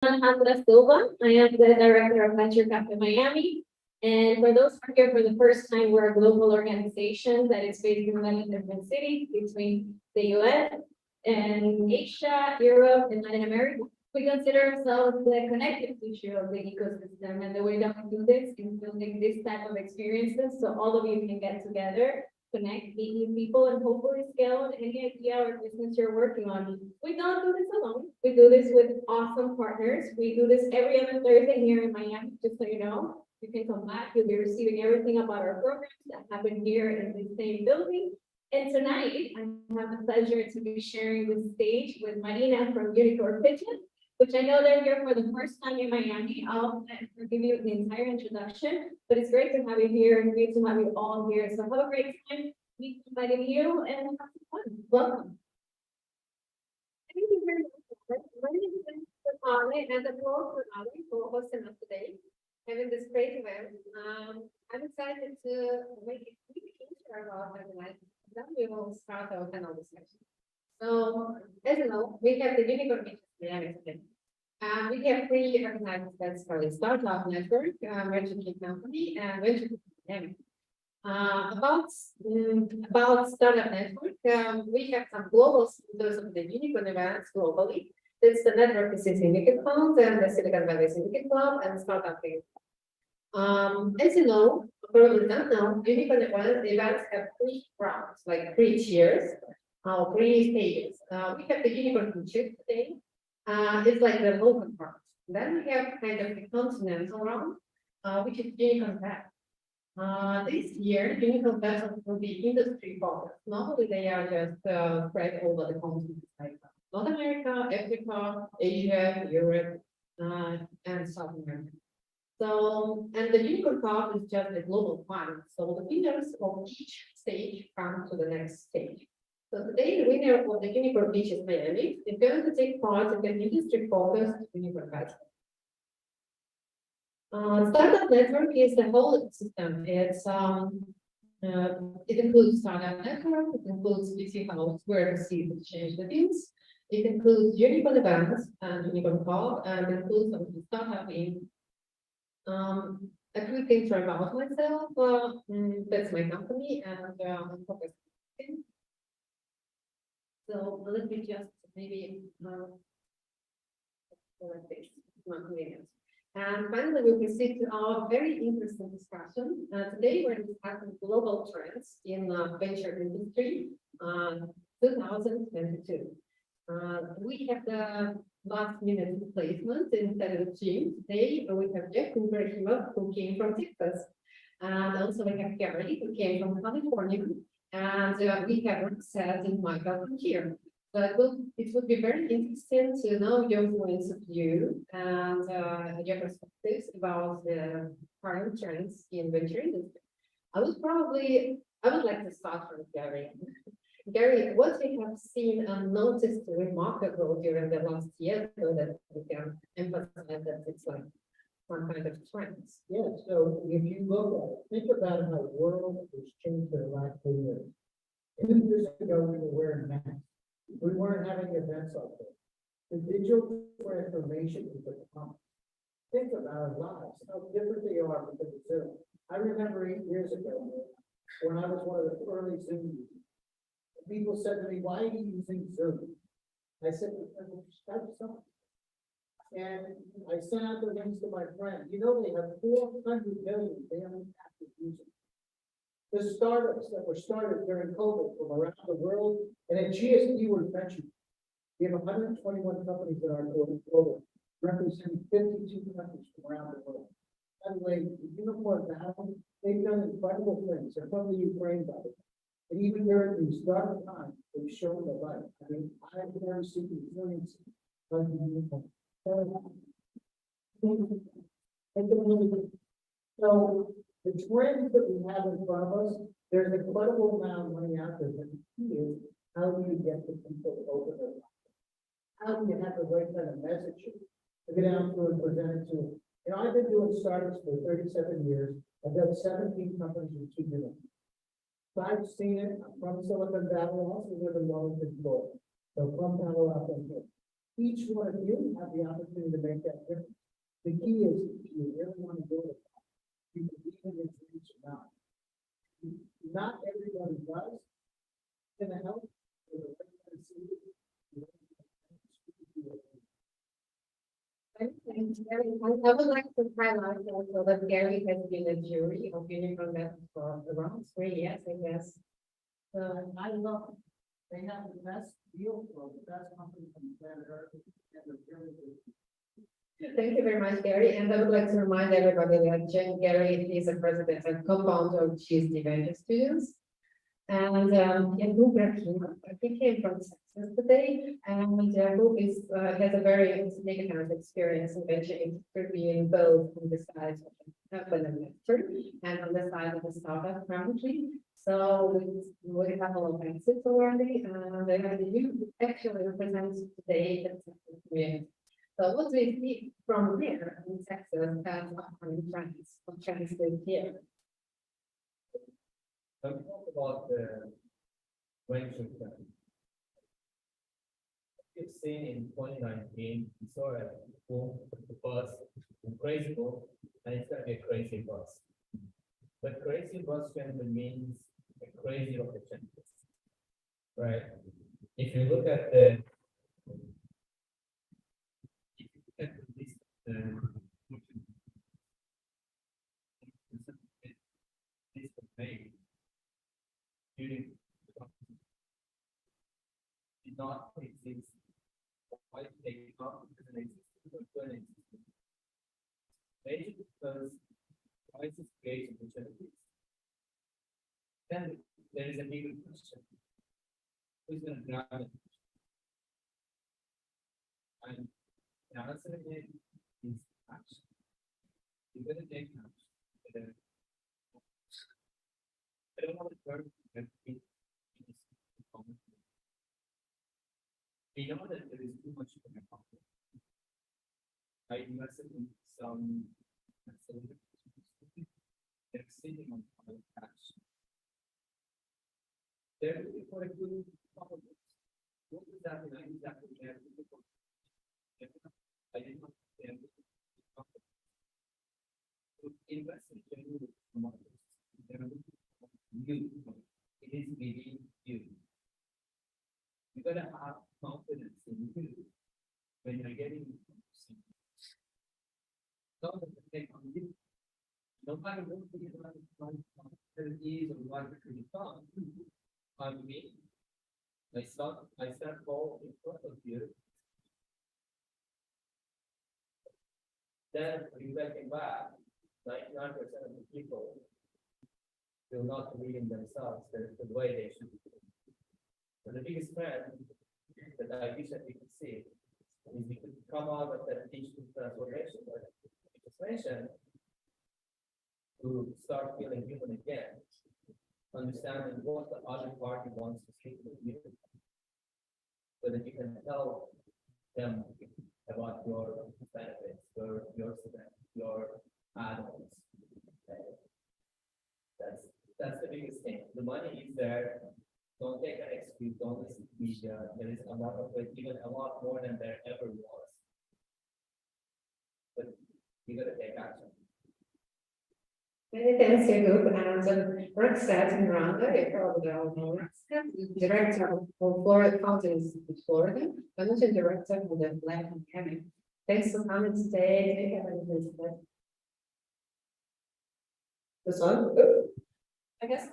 Alejandra Silva. I am the director of Venture Capital Miami. And for those who are here for the first time, we're a global organization that is based in 11 different cities between the US and Asia, Europe, and Latin America. We consider ourselves the connective tissue of the ecosystem, and the way that we do this is building this type of experiences so all of you can get together, connect, meet new people, and hopefully scale any idea or business you're working on. We don't do this alone. We do this with awesome partners. We do this every other Thursday here in Miami, just so you know. You can come back. You'll be receiving everything about our programs that happen here in the same building. And tonight, I have the pleasure to be sharing the stage with Marina from Unicorn.Events, which I know they're here for the first time in Miami. I'll give you the entire introduction, but it's great to have you here and great to have you all here. So have a great time meeting you and have some fun. Welcome. Thank you very much. My name is Anne, and the co-hosting of today, having this great event. I'm excited to make a quick intro about my life. Then we will start our panel discussion. So, as you know, we have the Unicorn Miami today. We have three organized events for the Startup Network, Venture Company, and Venture Miami. About Startup Network, we have some global sponsors of the Unicorn events globally. It's the Network Syndicate Fund and the Silicon Valley Syndicate Club and Startup League. As you know, probably don't know, Unicorn events have three rounds, like three tiers, three stages. We have the Unicorn Chip today. It's like the local part. Then we have kind of the continental round, which is Unicorn Fest. This year, Unicorn Fest will be industry focused. Normally, they are just spread over the continents like North America, Africa, Asia, Europe, and South America. So, and the Unicorn Cup is just a global fund. So the winners of each stage come to the next stage. So today, the winner of the Unicorn Beaches Miami is going to take part in the industry-focused Unicorn Fest. Startup Network is the whole system. It includes Startup Network, it includes VC House, where the seeds exchange the deals. It includes Unicorn.Events and Unicorn Cup, and it includes some startup in. A quick intro about myself. That's my company, and I'm focused. So let me just maybe like this, not convenience. And finally, we'll proceed to our very interesting discussion. Today, we're discussing global trends in venture industry 2022. We have the last minute replacement instead of Jim. Today, we have Jeff who came from Texas. And also we have Gary, who came from California. And we have Roxette and Michael from here. But it would be very interesting to know your points of view and your perspectives about the current trends in venture industry. I would like to start from Gary. Gary, what you have seen and noticed remarkable during the last year so that we can emphasize that it's like one kind of trends? Yeah, so if you look at it, think about how the world has changed in the last 2 years. 2 years ago, we were wearing masks. We weren't having events like this. The digital transformation is a common. Think about our lives, how different they are because of Zoom. I remember 8 years ago when I was one of the early Zoom users. People said to me, "Why are you using Zoom?" I said, "Because it's Skype something." And I sent out the links to my friends. You know, they have 400 million daily active users. The startups that were started during COVID from around the world, and at GSD we're mentioned. We have 121 companies in our global, representing 52 countries from around the world. By the way, the Unicorn Battle, they've done incredible things. They're from the Ukraine, by the way. And even during these dark times, they've shown the light. I mean, I've never seen resilience like the Unicorn. So the trends that we have in front of us, there's an incredible amount of money out there, but the key is how do you get the people to open their mouth? How do you have the right kind of messaging to get out there and present it to them? You know, I've been doing startups for 37 years. I've got 17 companies with 2 million. So I've seen it. I'm from Silicon Valley, also live in Wellington, Florida. So from Palo Alto here. each one of you have the opportunity to make that difference. The key is, if you really want to do it, you can even if it's not. Not everybody does. Can I help? I would like to highlight also that Gary has been a jury of Unicorn.Events for around 3 years, I guess. So I love, they have the best deal flow, the best company from planet Earth, and they're really good. Thank you very much, Gary. And I would like to remind everybody that Gary is a president and co-founder of Unicorn.Events Studios. And he came from Texas today, and Hoop has a very significant experience in venture industry, being both on the side of an investor and on the side of the startup currently. So we have a lot of exits already, and you actually represent today the Texas community. So what we see from here in Texas as upcoming trends, what trends we here. Let's talk about the venture fund. We've seen in 2019, we saw a boom, the buzz, a crazy boom, and it's going to be a crazy buzz. But crazy buzz generally means a crazy opportunity, right? If you look at the list, this was made during did not exist. Why did they not exist? Maybe because crisis creates opportunities. Then there is a bigger question. Who's going to grab it? And the answer is action. You're going to take action. I don't want to turn we know that there is too much in the market. I invested in some they're sitting on cash. They're looking for a good problem. What does that mean? I exactly I did not invest in general markets. They're looking for you. It is within you. You gotta have confidence in you when you're getting no matter what the is or what it becomes, on me, I start all in front of you. Then reflecting back, 99% of the people will not believe in themselves the way they should be. So the biggest trend that I wish that we could see is we could come out of that digital transformation that we just mentioned to start feeling human again, understanding what the other party wants to speak with you, so that you can tell them about your benefits, your strengths, your add-ons. That's the biggest thing. The money is there. Don't take an excuse, don't listen to media. There is a lot of it, even a lot more than there ever was. But you gotta take action. Many thanks, Jacob, and Roxette Miranda, you probably all know Roxette, Director of Florida County in Florida, Managing Director of the Black Academy. Thanks for coming today. This one? I guess.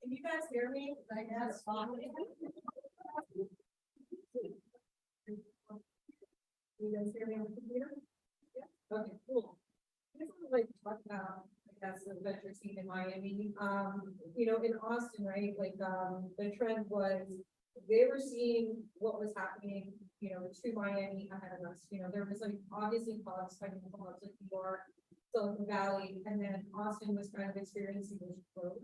Can you guys hear me? I guess. You guys hear me on the computer? Yeah. Okay, cool. I just would like to talk about, I guess, the venture scene in Miami. In Austin, right? The trend was they were seeing what was happening, to Miami ahead of us. There was obviously hubs, like New York, Silicon Valley, and then Austin was kind of experiencing this growth.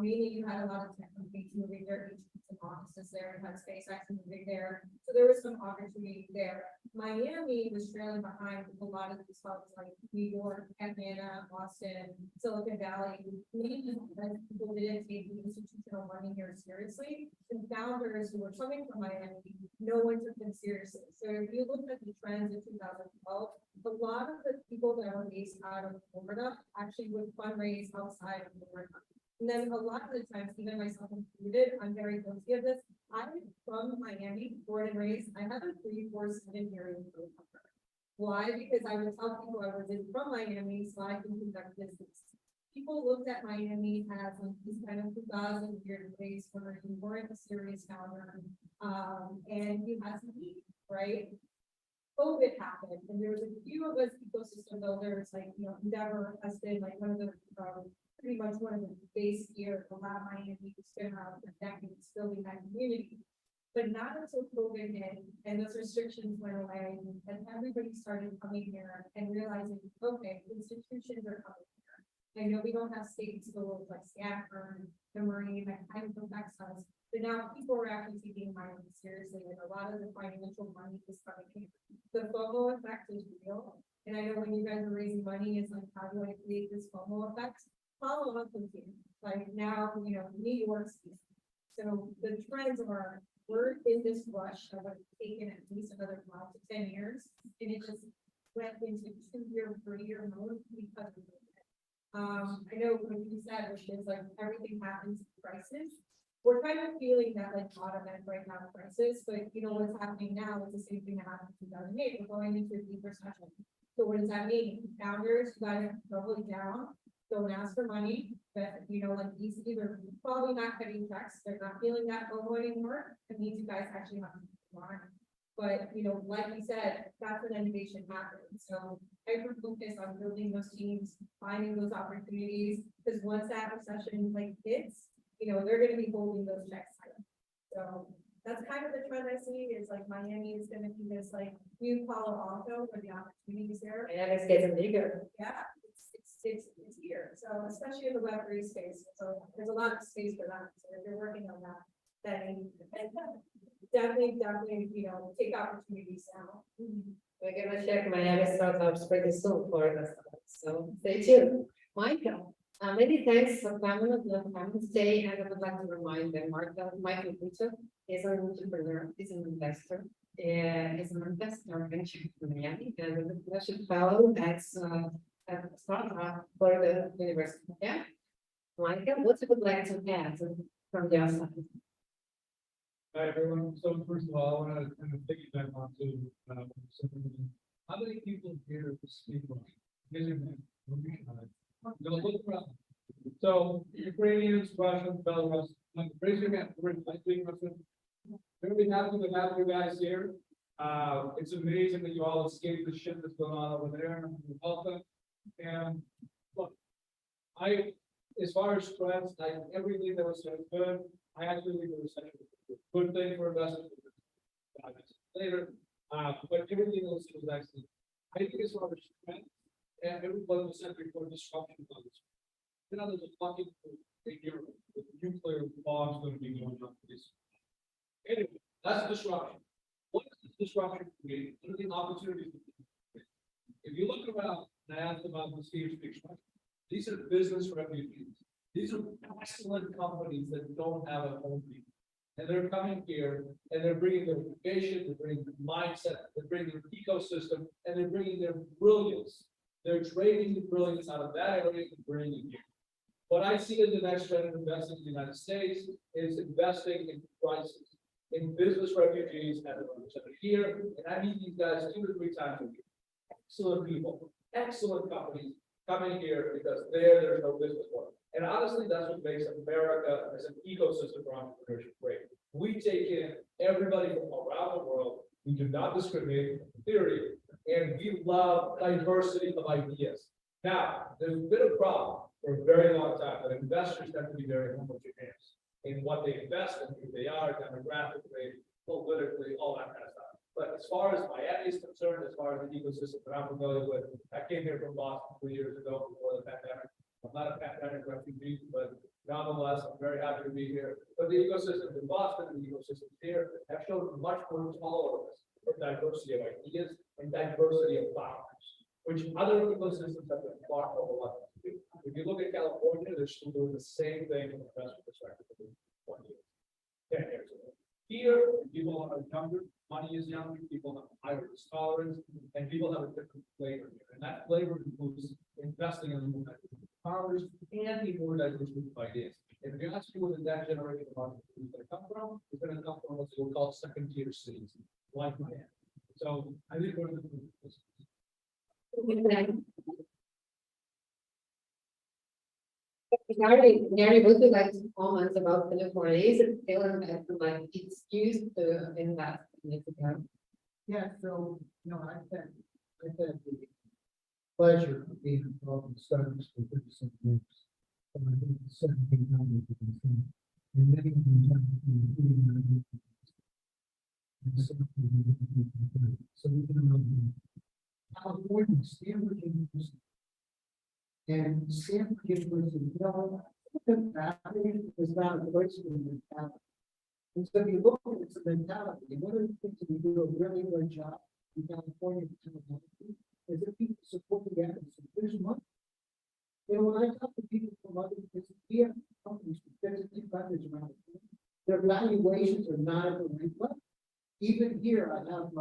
Mainly you had a lot of tech companies moving their offices there, and had SpaceX moving there, so there was some opportunity there. Miami was trailing behind a lot of these hubs like New York, Atlanta, Boston, Silicon Valley. Mainly because people didn't take the institutional money here seriously, and founders who were coming from Miami, no one took them seriously. So if you look at the trends in 2012, a lot of the people that were based out of Florida actually would fundraise outside of Florida. And then a lot of the times, even myself included, I'm very guilty of this. I'm from Miami, born and raised. I have a 3-4-7 year in Florida. Why? Because I would tell people I wasn't from Miami, so I can conduct business. People looked at Miami as like this kind of 2000 year place where you weren't a serious founder, and you had to eat, right? COVID happened, and there was a few of us ecosystem builders, like, Endeavor has been like one of the, pretty much one of the base here, a lot of Miami has been around for decades building that community. But not until COVID hit and those restrictions went away, and everybody started coming here and realizing, okay, institutions are coming here. I know we don't have state schools like Stanford, the Marine, that kind of affects us, but now people are actually taking Miami seriously, and a lot of the financial money is coming here. The FOMO effect is real, and I know when you guys are raising money, it's like, how do I create this FOMO effect? Follow up with you, like now, New York season. So the trends are, we're in this rush that would have taken at least another 5 to 10 years, and it just went into 2-year, 3-year mode because of it. I know when you said, which is like everything happens in crisis, we're kind of feeling that like bottom end right now crisis, but what's happening now is the same thing that happened in 2008. We're going into a deep recession. So what does that mean? Founders got to double down, don't ask for money, but like these either probably not cutting checks, they're not feeling that FOMO anymore. It means you guys actually have to line. But like you said, that's when innovation happens. So hyper focus on building those teams, finding those opportunities, because once that recession like hits, they're going to be holding those checks higher. So that's kind of the trend I see is like Miami is going to be this like new Palo Alto where the opportunities there. Yeah, it's getting bigger. Yeah, it's here. So especially in the Web3 space, so there's a lot of space for that. So if you're working on that, then definitely, take opportunities now. We're gonna check Miami startups pretty soon for us, so stay tuned. Michael, many thanks for coming on the Family Day, and I would like to remind them, Michael Butcher is an entrepreneur, is an investor, is an investor in Miami, and a leadership fellow that's a startup for the university. Yeah, Michael, what you would like to add from your side? Hi, everyone. So first of all, I want to kind of piggyback onto, how many people here speak Russian? Raise your hand. Don't be shy. Go look around. So Ukrainians, Russians, Belarus, raise your hand. I speak Russian. Very happy to have you guys here. It's amazing that you all escaped the shit that's going on over there. Welcome. And look, as far as trends, everything that was said good. I actually think the recession was a good thing for investors. Later, but everything else was actually, I think as far as trends, and everybody was said before disruption comes. There's a fucking in Europe with nuclear bombs going to be going up this. Anyway, that's disruption. What is this disruption create? What are the opportunities? If you look around, and I asked about the Steve speech, these are business refugees. These are excellent companies that don't have a home field. And they're coming here and they're bringing their innovation, they're bringing their mindset, they're bringing their ecosystem, and they're bringing their brilliance. They're trading the brilliance out of that area and bringing it here. What I see as the next trend of investing in the United States is investing in crisis, in business refugees and here. And I meet these guys 2 to 3 times a year. Excellent people, excellent companies coming here because there's no business for them. And honestly, that's what makes America as an ecosystem for entrepreneurship great. We take in everybody from around the world. We do not discriminate, period. And we love diversity of ideas. Now, there's been a problem for a very long time that investors tend to be very homogeneous in what they invest in, who they are, demographically, politically, all that kind of stuff. But as far as Miami is concerned, as far as the ecosystem that I'm familiar with, I came here from Boston 3 years ago before the pandemic. I'm not a pandemic refugee, but nonetheless, I'm very happy to be here. But the ecosystems in Boston, the ecosystems here have shown much more tolerance for diversity of ideas and diversity of founders, which other ecosystems have been far more reluctant to do. If you look at California, they're still doing the same thing from an investment perspective. 20 years, 10 years ago. Here, people are younger, money is younger, people have higher risk tolerance, and people have a different flavor here. And that flavor includes investing in more diverse powers and the more diverse group of ideas. If you ask me where the that generation of entrepreneurs is going to come from, it's going to come from what we'll call second tier cities, like Miami. So I think we're in the Gary, would you like to comment about the Unicorn? Is it still like it's used to invest in it again? Yeah, so, I've had the pleasure of being involved in startups for 36 years. And I think 1700 and many of them have been including my own. So we can imagine California, Stanford University. And Stanford University, the battery is not a place for mentality. And so if you look at it's a mentality, and one of the things that we do a really good job in California is that people support the efforts. There's money. When I talk to people from other places, we have companies with 52 countries around the world, their valuations are not at the right level. Even here, I have,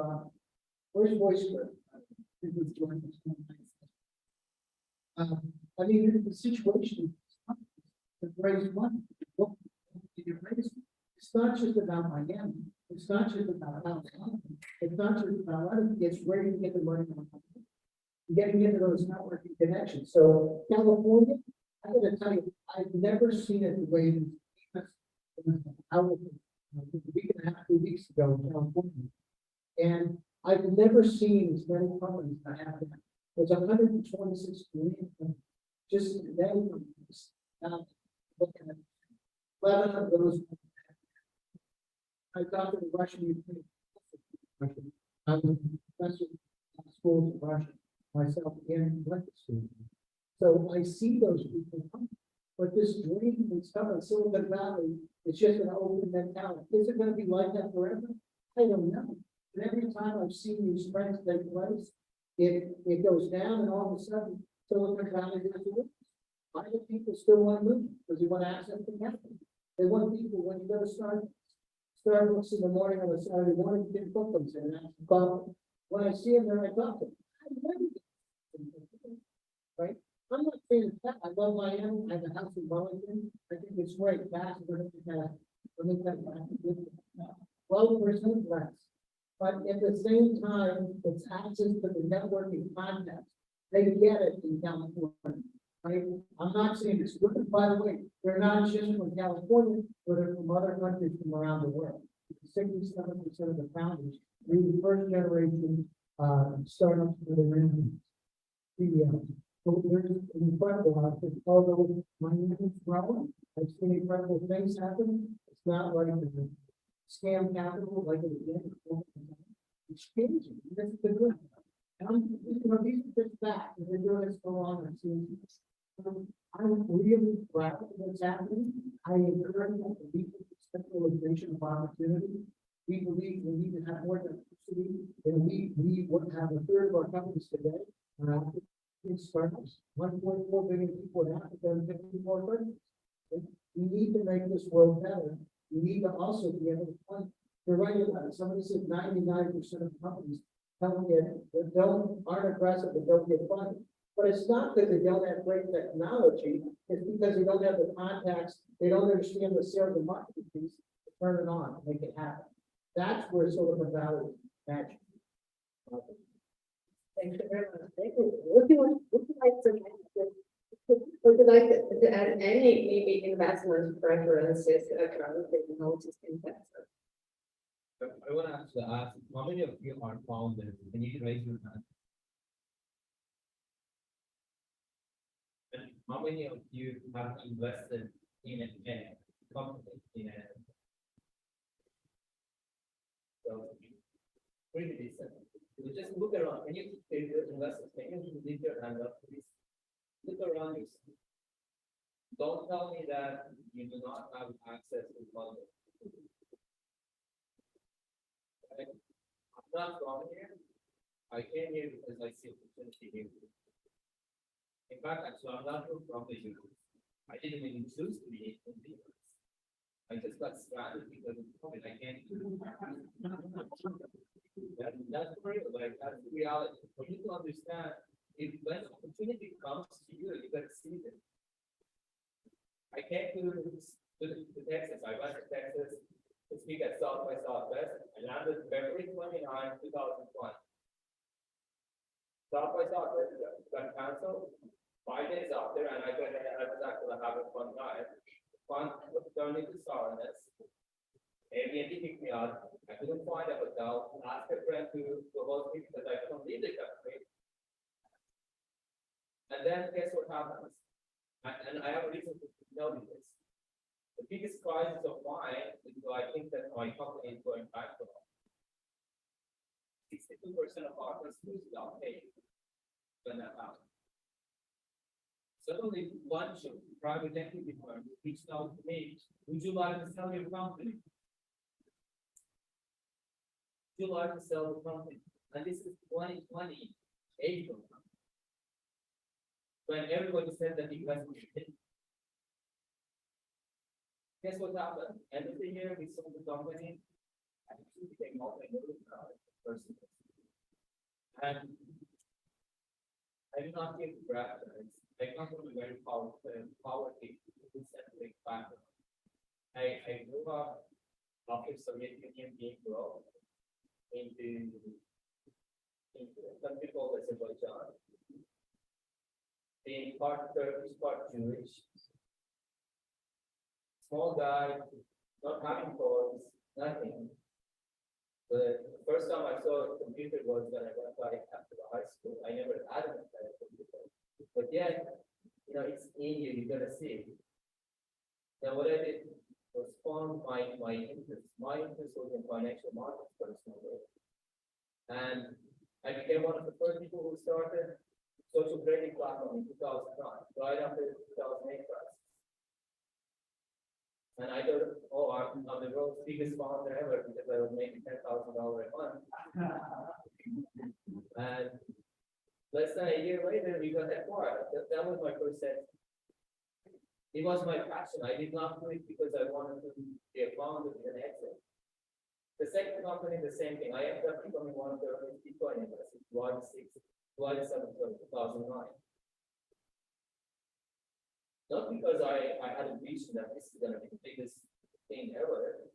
where's Voice Group? Who's joining us? I mean, the situation is raise money. What you raise? It's not just about Miami. It's not just about Alabama. It's not just about other. It's where you get the money from. Getting into those networking connections. So California, I'm going to tell you, I've never seen it the way it is. I was a week and a half, 2 weeks ago in California, and I've never seen as many companies that have that. There's 126 million just then. Looking at 11 of those. I talked to the Russian Ukraine. I'm a professor at schools in Russia myself and went to school. So I see those people come. But this dream and stuff in Silicon Valley, it's just an open mentality. Is it going to be like that forever? I don't know. And every time I've seen these trends take place, it goes down, and all of a sudden, Silicon Valley goes away. Why do people still want to move? Because they want access to capital. They want people, when you go to Starbucks in the morning on a Saturday morning, you can book them and ask them coffee. When I see them there, I talk to them. Right? I'm not saying that. I love Miami. I have a house in Wellington. I think it's great. That's what it has. 12% less. But at the same time, it's access to the networking context. They get it in California. Right? I'm not saying it's good. By the way, they're not just from California, but they're from other countries from around the world. 67% of the founders, the first generation startups that are in the so there's incredible out there. Although Miami's growing, I've seen incredible things happen. It's not like the scam capital like it is. It's changing. That's the good. And these are just facts. They're doing this for long. I'm really proud of what's happening. I encourage that the centralization of opportunity. We believe we need to have more diversity, and we would have a third of our companies today. In startups, 1.4 billion people in Africa and 54 countries. We need to make this world better. We need to also be able to fund. You're right about it. Somebody said 99% of companies aren't aggressive and don't get funded. But it's not that they don't have great technology. It's because they don't have the contacts. They don't understand the sales and marketing piece to turn it on, and make it happen. That's where Silicon Valley is magic. Thank you very much. Would you like to add any maybe investment preferences currently noticed in Texas? I want to actually ask, how many of you are founders? Can you raise your hand? And how many of you have invested in a company, so pretty decent. So just look around. Can you take your investors? Can you leave your hand up, please? Look around you. don't tell me that you do not have access to funding. Okay? I'm not from here. I came here because I see opportunity here. In fact, actually, I'm not from the US. I didn't even choose to be in the US. I just got stranded because of COVID. I can't. That's real, like, that's the reality. For you to understand, if when opportunity comes to you, you gotta seize it. I came to Texas, I went to Texas to speak at South by Southwest, I landed February 29, 2001. South by Southwest got canceled 5 days after, and I was actually having fun time. Fun turned into sourness. Airbnb picked me up. I couldn't find a hotel. Asked a friend to host me because I couldn't leave the country. And then guess what happens? And I have a reason to tell you this. The biggest crisis of mine is I think that my company is going bankrupt. 62% of our customers without paying when that happens. Suddenly, a bunch of private equity firms reached out to me. Would you like to sell your company? Would you like to sell the company? And this is 2020, April. When everybody said that the US would hit. Guess what happened? End of the year, we sold the company. And it became multi-million person. And I do not give grab. I come from a very poverty, centric background. I grew up after Soviet Union being broke into a country called Azerbaijan. Being part Turkish, part Jewish. Small guy, not having toys, nothing. The first time I saw a computer was when I went back after the high school. I never had a computer. But yet, you know, it's in you, you're gonna see. Now what I did was form my interest. My interest was in financial markets personally. And I became one of the first people who started social trading platform in 2009, right after the 2008 crisis. And I thought, oh, I'm the world's biggest founder ever because I was making $10,000 a month. And less than a year later, we got acquired. That was my first set. It was my passion. I did not do it because I wanted to be a founder with an exit. The second company, the same thing. I ended up becoming one of the earliest Bitcoin investors, July 7th, 2009. Not because I had a vision that this is going to be the biggest thing ever,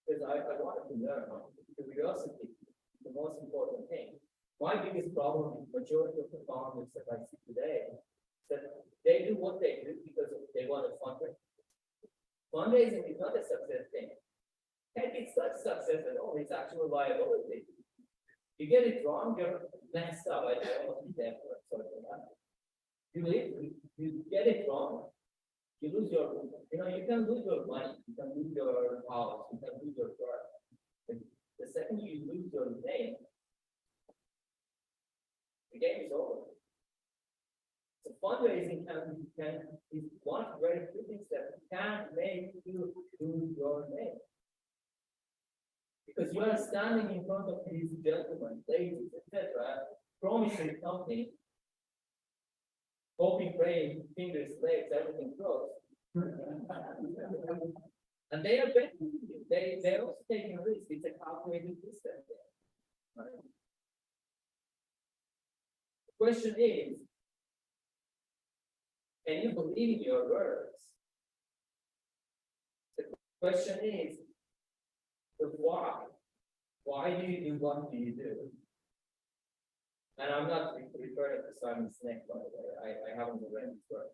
because I wanted to learn. Curiosity is the most important thing. My biggest problem with majority of the founders that I see today is that they do what they do because they want to fundraise. Fundraising is not a success thing. And it's not success at all, it's actual liability. You get it wrong, you're messed up. I don't want to be there for that. You get it wrong, you lose your, you can lose your money, you can lose your house, you can lose your car. But the second you lose your name, the game is over. So fundraising is one of the very few things that can make you lose your name. Because you are standing in front of these gentlemen, ladies, etc., promising something, hoping, praying, fingers, legs, everything grows. And they are betting you. They're also taking a risk. It's a calculated risk. Right? The question is, can you believe in your words? The question is, the why. Why do you do what do you do? And I'm not referring to Simon Sinek, by the way. I haven't read his work.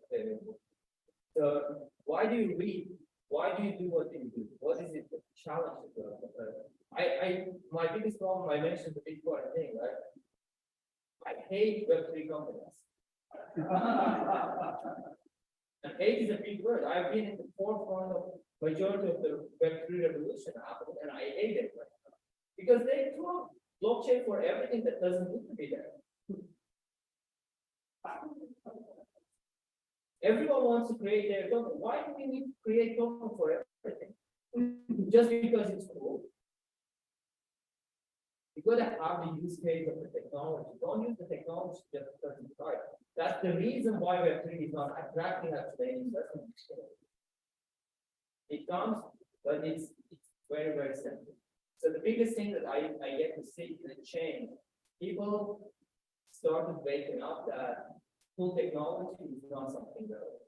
So why do you read? Why do you do what you do? What is it the challenge of my biggest problem, I mentioned the Bitcoin thing, right? I hate Web3 companies. And hate is a big word. I've been in the forefront of majority of the Web3 revolution happening, and I hate it right now. Because they throw blockchain for everything that doesn't need to be there. Everyone wants to create their token. Why do we need to create token for everything? Just because it's cool? You gotta have the use case of the technology. Don't use the technology just because it's right. That's the reason why Web3 is not attracting us to the investment. It comes, but it's very, very simple. So the biggest thing that I get to see the change, people started waking up that cool technology is not something that.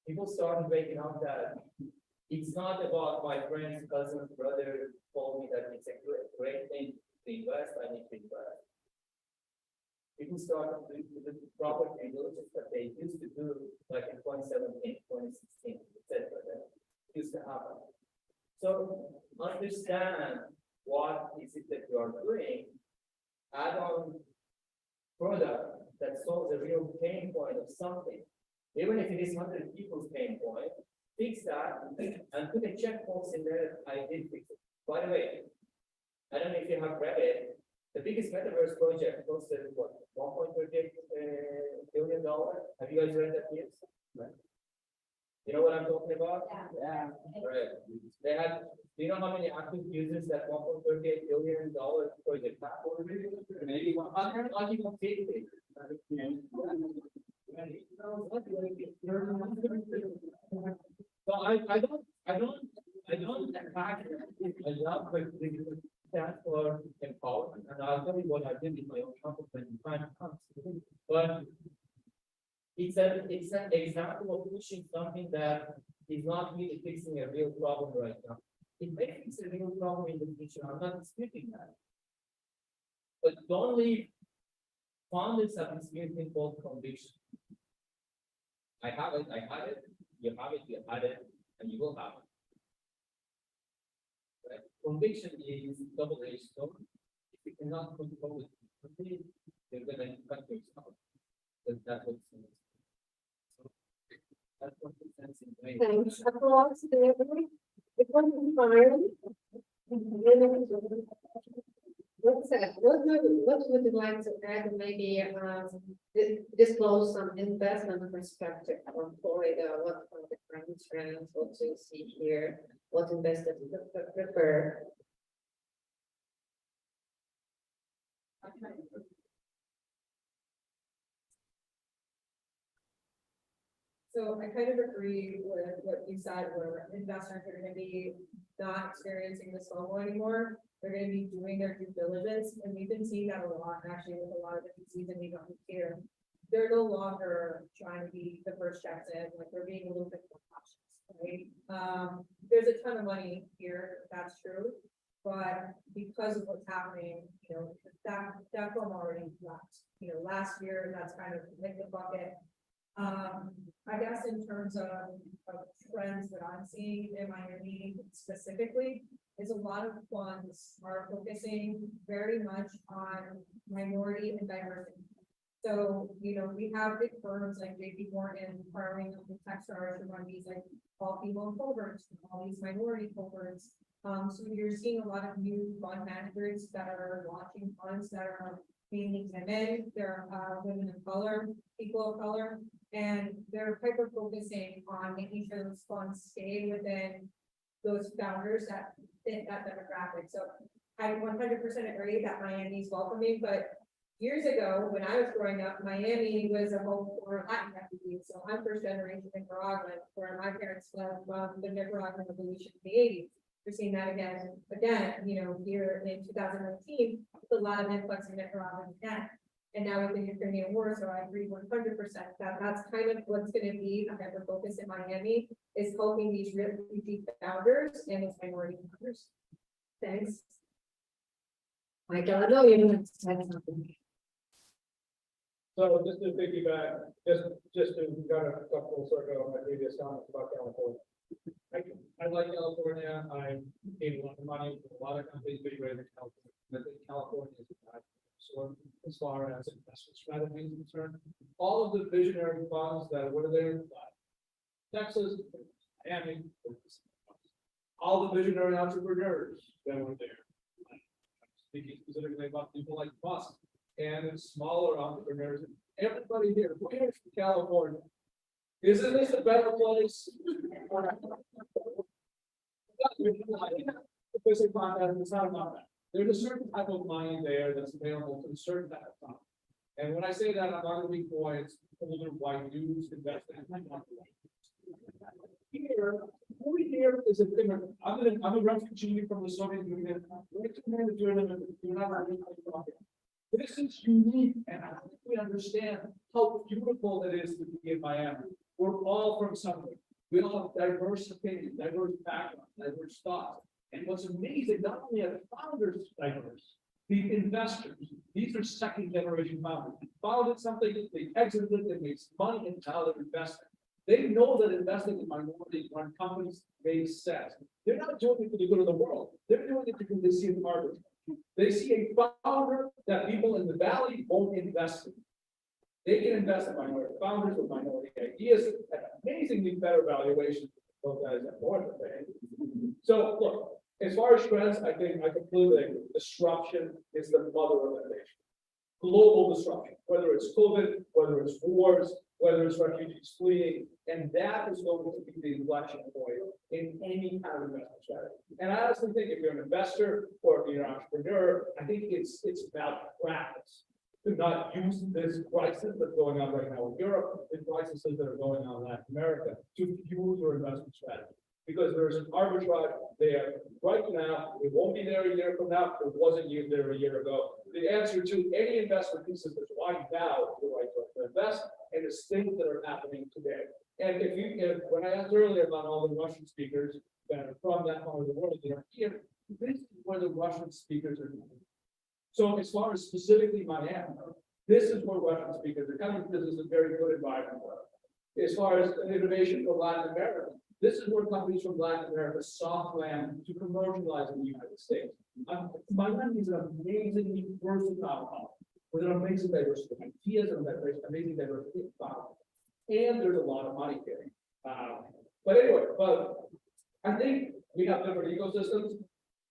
People started waking up that it's not about my friend's cousin's brother told me that it's a great thing to invest, I need to invest. People started doing the proper due diligence that they used to do like in 2017, 2016, etc. That used to happen. So understand what is it that you are doing, add on product that solves a real pain point of something. Even if it is 100 people's pain point, fix that and put a checkbox in there. I did fix it. By the way, I don't know if you have read it. The biggest metaverse project costed what, $1.38 billion. Have you guys read that news? Right. You know what I'm talking about? Yeah. Right. They had. Do you know how many active users that $1.38 billion project had? Maybe 100, not even 50. So I don't attack it. I love the stand for empowerment, and I'll tell you what I did in my own company when time comes. But it's an example of pushing something that is not really fixing a real problem right now. It may fix a real problem in the future. I'm not disputing that. But don't leave. Founders have this weird thing called conviction. I have it, I had it, you have it, you had it, and you will have it. Right? Conviction is double-edged sword. If you cannot control it, you're gonna cut yourself. That's what's so that's what the sense in way. Thanks. Applause to everybody. It wasn't fine. What would you like to add, maybe, disclose some investment perspective from Florida, what are the current trends, what do you see here, what investors prefer? So I kind of agree with what you said, where investors are gonna be not experiencing this level anymore. They're gonna be doing their due diligence, and we've been seeing that a lot, actually, with a lot of the VCs that we got here. They're no longer trying to be the first checks in, like they're being a little bit more cautious, right? There's a ton of money here, that's true. But because of what's happening, you know, that film already left, you know, last year, that's kind of hit the bucket. I guess in terms of trends that I'm seeing in Miami specifically, is a lot of funds are focusing very much on minority and diversity. So, you know, we have big firms like JP Morgan partnering with Techstars to run these like all female cohorts, all these minority cohorts. So you're seeing a lot of new fund managers that are launching funds that are mainly women, they're women of color, people of color, and they're hyper focusing on making sure those funds stay within those founders that fit that demographic. So I 100% agree that Miami is welcoming, but years ago, when I was growing up, Miami was a home for Latin refugees. So I'm first generation Nicaraguan, where my parents fled from the Nicaraguan revolution in the 80s. We're seeing that again, you know, here in 2019, with a lot of influx of Nicaraguan again. And now with the Ukrainian war, so I agree 100% that that's kind of what's going to be the hyper focus in Miami, is helping these refugee founders and those minority founders. Thanks. Michael, I know you want to say something. So just to piggyback, just to kind of full circle on my previous comments about California. I like California. I gave a lot of money to a lot of companies, big rate in California. I think California is a bad source as far as investment strategy is concerned. All of the visionary funds that were there, Texas, Miami, all the visionary entrepreneurs that were there. I'm speaking specifically about people like Musk and smaller entrepreneurs in everybody here, we're here from California. Isn't this a better place? It's not about that. There's a certain type of money there that's available to a certain type of time. And when I say that, I'm not gonna be boy, it's older white dudes investing. Here, over here is a different, I'm a refugee from the Soviet Union. This is unique, and I think we understand how beautiful it is to be in Miami. We're all from somewhere. We all have diverse opinions, diverse backgrounds, diverse thoughts. And what's amazing, not only are the founders diverse, the investors, these are second generation founders. They founded something, they exited, they made money, and now they're investing. They know that investing in minority run companies makes sense. They're not doing it for the good of the world. They're doing it because they see a market. They see a founder that people in the valley won't invest in. They can invest in minority founders with minority ideas at amazingly better valuations. Those guys have more than they. So look, as far as trends, I think I completely agree. Disruption is the mother of innovation. Global disruption, whether it's COVID, whether it's wars, whether it's refugees fleeing, and that is going to be the inflection point in any kind of investment strategy. And I honestly think if you're an investor or if you're an entrepreneur, I think it's about practice. To not use this crisis that's going on right now in Europe, the crises that are going on in Latin America, to fuel your investment strategy. Because there's an arbitrage there right now, it won't be there a year from now, it wasn't there a year ago. The answer to any investment thesis is why now is the right place to invest, and it's things that are happening today. And when I asked earlier about all the Russian speakers that are from that part of the world that are here, this is where the Russian speakers are coming. So as far as specifically Miami, this is where Russian speakers are coming, because it's a very good environment. As far as innovation for Latin America, this is where companies from Latin America soft land to commercialize in the United States. Miami is an amazingly versatile hub with an amazing diversity of ideas and amazing diversity of thought. And there's a lot of money here. But anyway, I think we have different ecosystems.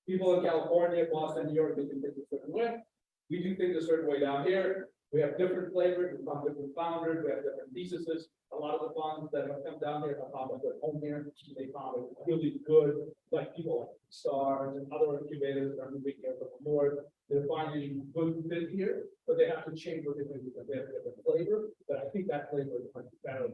People in California, Boston, New York, they can think a certain way. We do things a certain way down here. We have different flavors, we have different founders, we have different theses. A lot of the funds that have come down here have found a good home here. They found it really good, like people like Stars and other incubators that are moving here from the north. They're finding good fit here, but they have to change what they do because they have a different flavor. But I think that flavor is much better.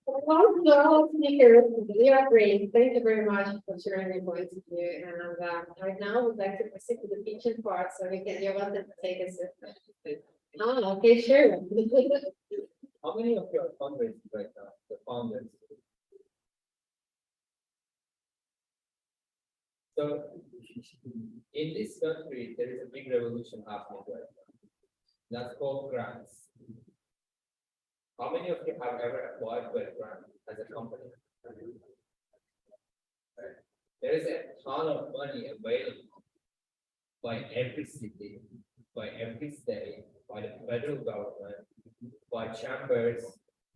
All speakers, we are great. Thank you very much for sharing your points with you. And right now, we'd like to proceed to the teaching part, so we can, you're welcome to take us. Oh, okay, sure. How many of your fundraisers right now, the founders? So in this country, there is a big revolution happening right now. That's called grants. How many of you have ever applied for a grant as a company? There is a ton of money available by every city, by every state, by the federal government, by chambers,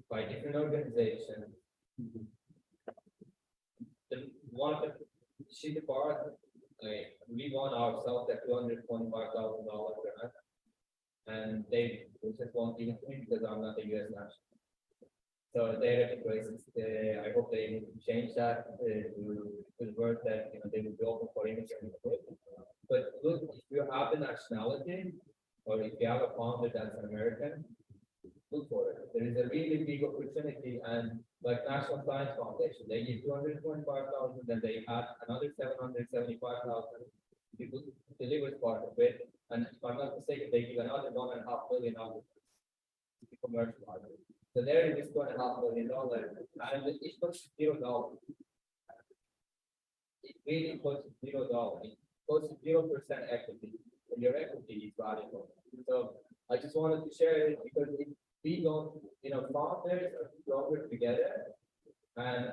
by different organizations. One of the shitty part, we won ourselves at $225,000 grant. And they just won't give it to me because I'm not a US national. So they're at the crisis. I hope they change that to the word that they will be open for immigrants. But look, if you have the nationality, or if you have a founder that's American, look for it. There is a really big opportunity, and like National Science Foundation, they give 225,000, then they add another 775,000. People deliver part of it. And if I'm not mistaken, they give another $1.5 million to commercial market. So there is $1.5 million, and it costs $0. It really costs $0. It costs 0% equity, and your equity is valuable. So I just wanted to share it because if we don't, founders are stronger together, and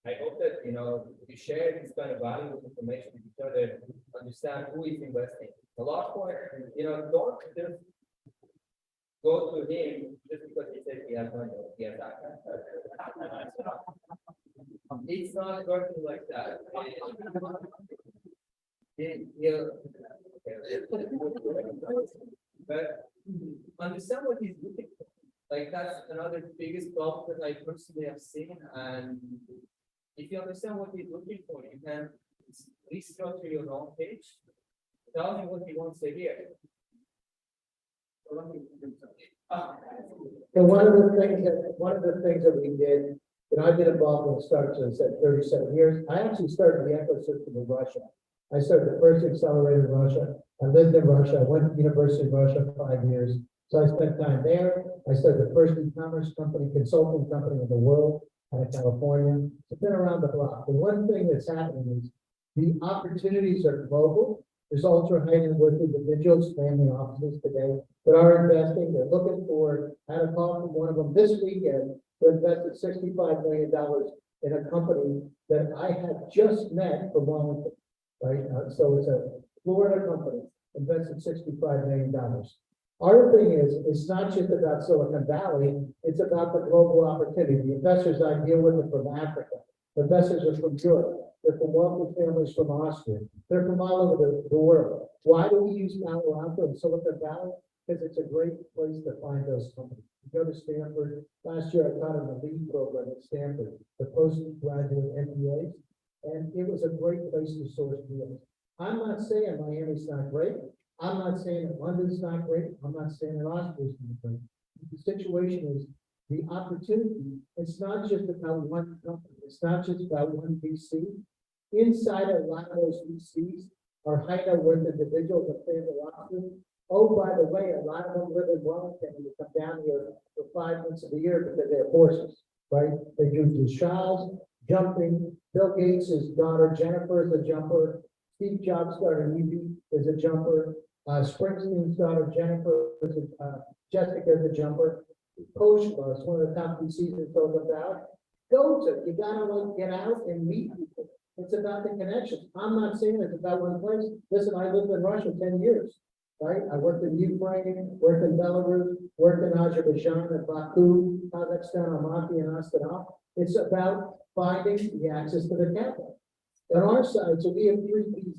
I hope that you share this kind of valuable information with each other, understand who is investing. The last point, don't just go to him just because he says he has money. He has that. It's not working like that. But understand what he's looking for. Like, that's another biggest problem that I personally have seen, and if you understand what he's looking for, you can restructure your own page. Tell him what he wants to hear. And one of the things that we did, and I've been involved in the start, so I said 37 years, I actually started the ecosystem in Russia. I started the first accelerator in Russia. I lived in Russia. I went to the University of Russia for 5 years. So I spent time there. I started the first e-commerce company, consulting company in the world out of California. It's been around the block. The one thing that's happening is the opportunities are global. There's ultra high net worth individuals, family offices today that are investing. They're looking for, I had a call from one of them this weekend who invested $65 million in a company that I had just met from Wellington, right? So it's a Florida company, invested $65 million. Our thing is, it's not just about Silicon Valley, it's about the global opportunity. The investors I deal with are from Africa. The investors are from Europe. They're from wealthy families from Austria. They're from all over the world. Why do we use Palo Alto and Silicon Valley? Because it's a great place to find those companies. You go to Stanford. Last year, I taught in the lead program at Stanford, the postgraduate MBAs, and it was a great place to source deals. I'm not saying Miami's not great. I'm not saying that London's not great. I'm not saying that Austria's not great. The situation is the opportunity. It's not just about one company. It's not just about one VC. Inside a lot of those VCs are high net worth individuals and family offices. Oh, by the way, a lot of them live in Wellington and they come down here for 5 months of the year because they're horses, right? They do dressage, jumping. Bill Gates' daughter Jennifer is a jumper. Steve Jobs' daughter Evie is a jumper. Springsteen's daughter Jennifer is Jessica is a jumper. Coach was one of the top VCs that talk about. Go to, you gotta like get out and meet people. It's about the connections. I'm not saying it's about one place. Listen, I lived in Russia 10 years, right? I worked in Ukraine, worked in Belarus, worked in Azerbaijan, and Baku, Kazakhstan, Almaty, and Astana. It's about finding the access to the capital. On our side, so we have 3 pieces.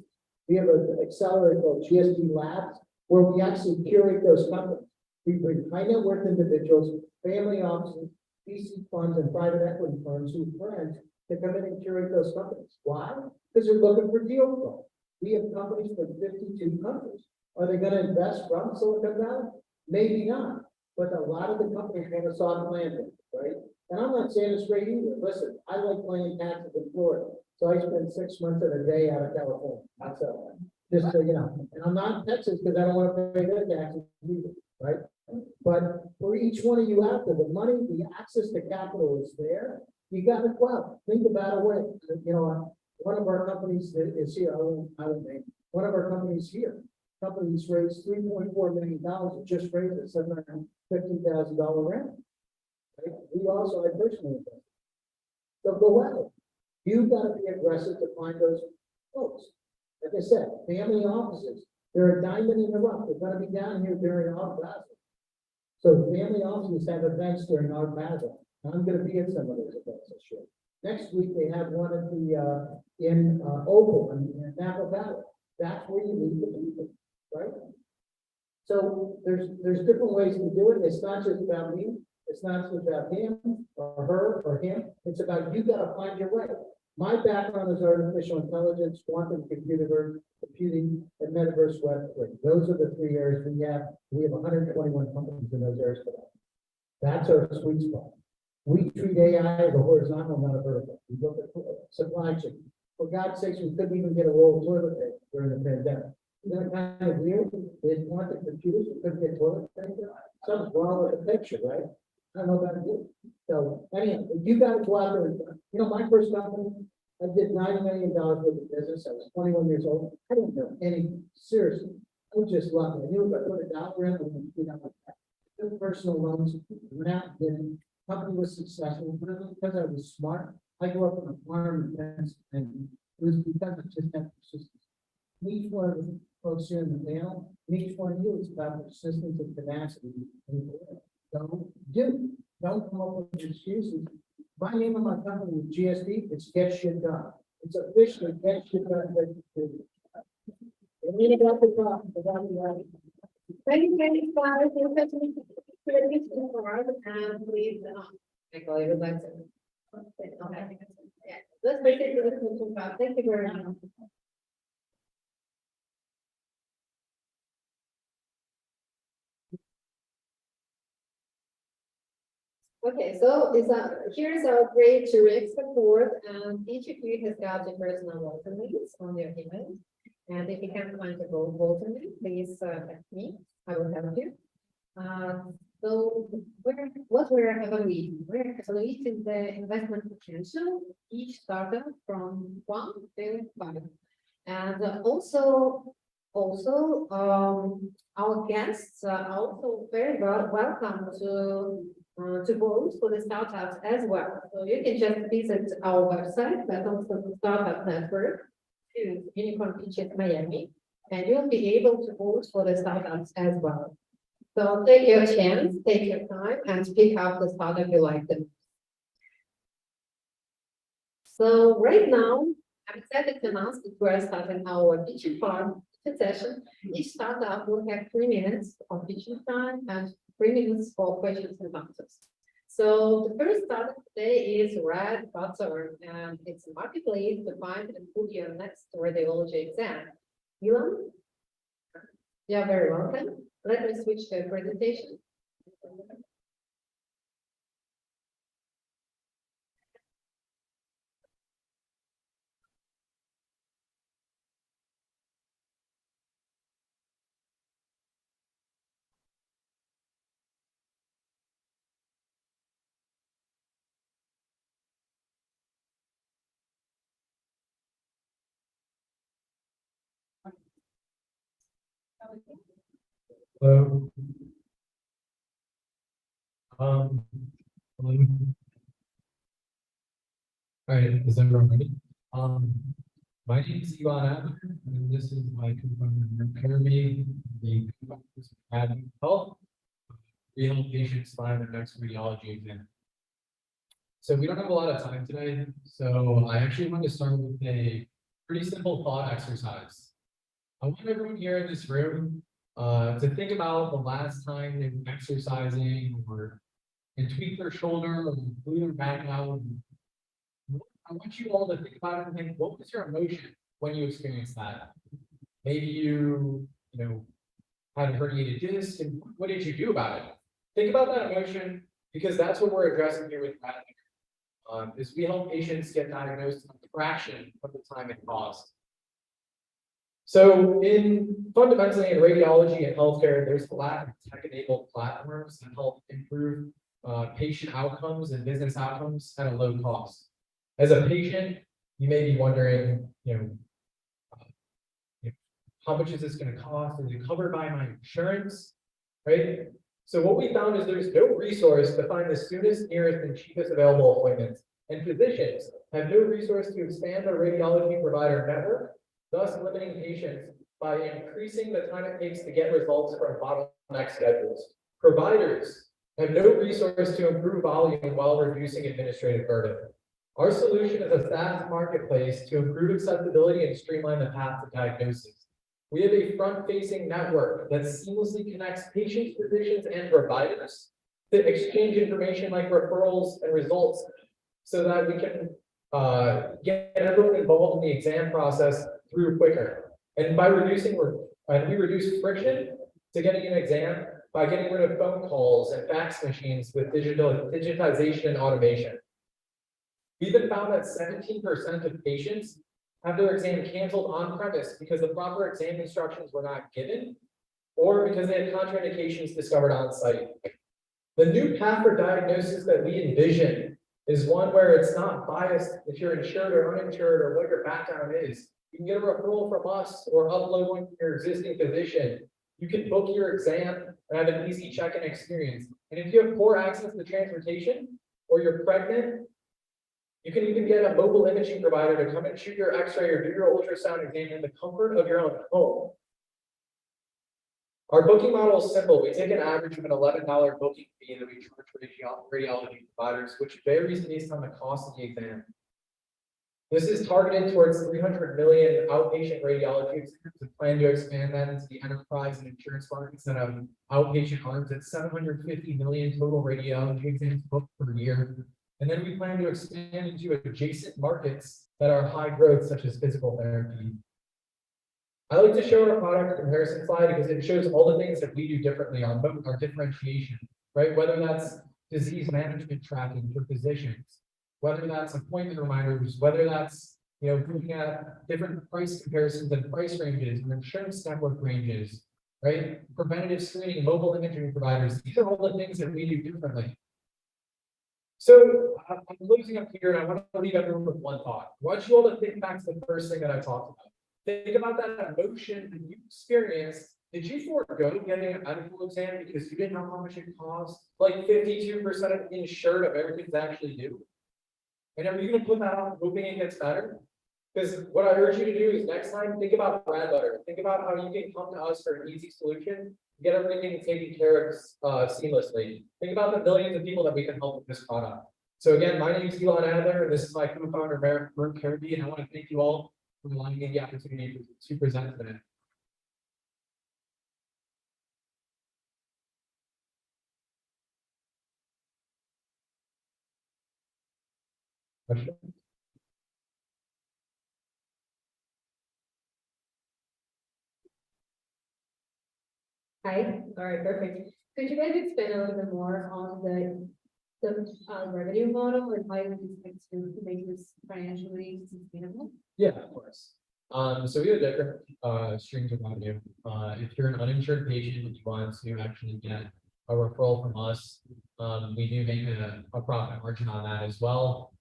We have an accelerator called GSD Labs, where we actually curate those companies. We bring high net worth individuals, family offices, VC funds, and private equity firms who are friends to come in and curate those companies. Why? Because they're looking for deal flow. We have companies from 52 countries. Are they going to invest from Silicon Valley? Maybe not. But a lot of the companies want a soft landing, right? And I'm not saying it's great either. Listen, I like playing taxes in Florida. So I spend 6 months of a day out of California. That's just so you know. And I'm not in Texas because I don't want to pay their taxes either, right? But for each one of you out there, the money, the access to capital is there. You got to go out. Think about a way. You know, one of our companies that is here. I won't name. One of our companies here. Companies raised $3.4 million. It just raised a $750,000 round. Right? We also, I personally invest. So go out. You've got to be aggressive to find those folks. Like I said, family offices, they're a diamond in the rough. They're going to be down here during our Basel. So family offices have events during our Basel. I'm going to be at some of those events this year. Next week, they have one at the in Opal in Napa Valley. That's where you meet the people, right? So there's different ways to do it. It's not just about me. It's not just about him or her or him. It's about you got to find your way. My background is artificial intelligence, quantum computing, and metaverse Web3. Those are the 3 areas we have. We have 121 companies in those areas today. That's our sweet spot. We treat AI as a horizontal, not a vertical. We look at supply chain. For God's sakes, we couldn't even get a roll of toilet paper during the pandemic. Isn't that kind of weird? They had quantum computers, we couldn't get toilet paper. Something's wrong with the picture, right? I don't know about you. So anyhow, you got to go out there. You know, my first company, I did $90 million worth of business. I was 21 years old. I didn't know anything. Seriously, I was just lucky. I knew if I put $1 in, you know, took personal loans, went out and did it. Company was successful, but it was because I was smart. I grew up on a farm and it was because of just that persistence. Each one of the folks here in the panel, each one of you is about persistence and tenacity. Don't come up with excuses. My name of my company is GSD, it's Get Shit Done. It's officially Get Shit Done. Really glad to talk about it. Thank you, guys. And please, Michael, you would like to. Okay. Yeah, let's make it to the conclusion part. Thank you very much. Okay, so here's our grade to Rick's report, and each of you has got your personal voting links on your email. And if you can't find your voting link, please text me, I will help you. So what we're evaluating, we're evaluating the investment potential, each startup from 1 to 5. And also, our guests are also very welcome to vote for the startups as well. So you can just visit our website, that's also the Startup Network, to Unicorn Pitches Miami, and you'll be able to vote for the startups as well. So take your chance, take your time, and pick out the startup you like them. So right now, I'm excited to announce that we are starting our pitching part session. Each startup will have 3 minutes of pitching time and 3 minutes for questions and answers. So the first startup today is Red Butter, and it's a marketplace to find and put your next radiology exam. Elon? You're very welcome. Let me switch to presentation. Hello. Um, All right, is everyone ready? My name is Ivan Adler, and this is my co-founder, Jeremy, the co-founders of Academy of Health. We help patients find their next radiology exam. So we don't have a lot of time today, so I actually want to start with a pretty simple thought exercise. I want everyone here in this room to think about the last time they were exercising or and tweak their shoulder or blew their back out. I want you all to think about it and think, what was your emotion when you experienced that? Maybe you had a herniated disc, and what did you do about it? Think about that emotion, because that's what we're addressing here with Radicare. Is we help patients get diagnosed in a fraction of the time it costs. So fundamentally in radiology and healthcare, there's a lack of tech-enabled platforms that help improve patient outcomes and business outcomes at a low cost. As a patient, you may be wondering, how much is this going to cost? Is it covered by my insurance? Right? So what we found is there's no resource to find the soonest, nearest, and cheapest available appointments. And physicians have no resource to expand their radiology provider network, thus limiting patients by increasing the time it takes to get results from bottleneck schedules. Providers have no resource to improve volume while reducing administrative burden. Our solution is a SaaS marketplace to improve accessibility and streamline the path to diagnosis. We have a front-facing network that seamlessly connects patients, physicians, and providers to exchange information like referrals and results so that we can get everyone involved in the exam process through quicker. And by we reduce friction to getting an exam by getting rid of phone calls and fax machines with digitization and automation. We've been found that 17% of patients have their exam canceled on premise because the proper exam instructions were not given, or because they had contraindications discovered on site. The new path for diagnosis that we envision is one where it's not biased if you're insured or uninsured or what your background is. You can get a referral from us or upload one from your existing physician. You can book your exam and have an easy check-in experience. And if you have poor access to transportation or you're pregnant, you can even get a mobile imaging provider to come and shoot your x-ray or do your ultrasound exam in the comfort of your own home. Our booking model is simple. We take an average of an $11 booking fee that we charge radiology providers, which varies based on the cost of the exam. This is targeted towards 300 million outpatient radiology exams and plan to expand that into the enterprise and insurance markets that have outpatient arms at 750 million total radiology exams booked per year. And then we plan to expand into adjacent markets that are high growth, such as physical therapy. I like to show our product comparison slide because it shows all the things that we do differently on our differentiation, right? Whether that's disease management tracking for physicians, whether that's appointment reminders, whether that's, looking at different price comparisons and price ranges and insurance network ranges, right? Preventative screening, mobile imaging providers, these are all the things that we do differently. So I'm closing up here and I want to leave everyone with one thought. I want you all to think back to the first thing that I talked about. Think about that emotion that you experienced. Did you forego getting a medical exam because you didn't know how much it cost? Like 52% of insured of everything's actually due. And are you gonna put that on hoping it gets better? Because what I urge you to do is next time, think about bread butter. Think about how you can come to us for an easy solution, get everything taken care of seamlessly. Think about the millions of people that we can help with this product. So again, my name is Elon Adler, and this is my co-founder, Merrick Kirby, and I want to thank you all for allowing me the opportunity to present today. Question? Hi, all right, perfect. Could you guys expand a little bit more on the revenue model and how you expect to make this financially sustainable? Yeah, of course. So we have different streams of revenue. If you're an uninsured patient and you want to actually get a referral from us, we do make a profit margin on that as well.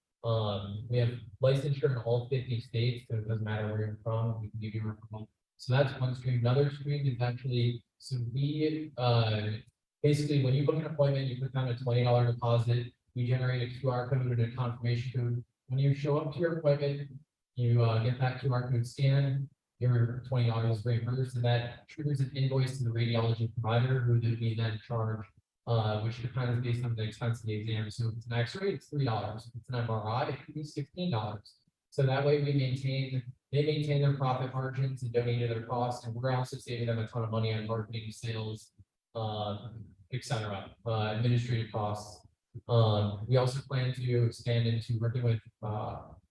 We have licensure in all 50 states, so it doesn't matter where you're from, we can give you a referral. So that's one stream. Another stream is actually, so we basically when you book an appointment, you put down a $20 deposit, we generate a QR code and a confirmation code. When you show up to your appointment, you get that QR code scan, your $20 is reimbursed, and that triggers an invoice to the radiology provider who we then charge, which kind of based on the expense of the exam. So if it's an X-ray, it's $3. If it's an MRI, it could be $16. So that way they maintain their profit margins and donate to their costs, and we're also saving them a ton of money on marketing, sales, etc., administrative costs. We also plan to expand into working with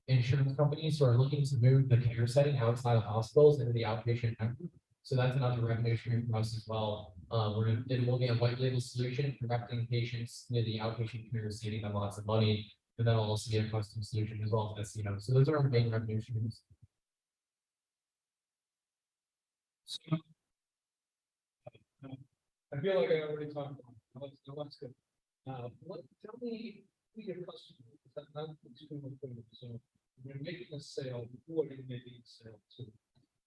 insurance companies who are looking to move the care setting outside of hospitals into the outpatient network. So that's another revenue stream for us as well. It will be a white label solution, directing patients to the outpatient care, saving them lots of money, and then will also be a custom solution as well as SEO. So those are our main revenue streams. So, I feel like I already talked about it. Let's go. Tell me who your customer is. That's not extremely clear. So when you're making a sale, who are you making a sale to?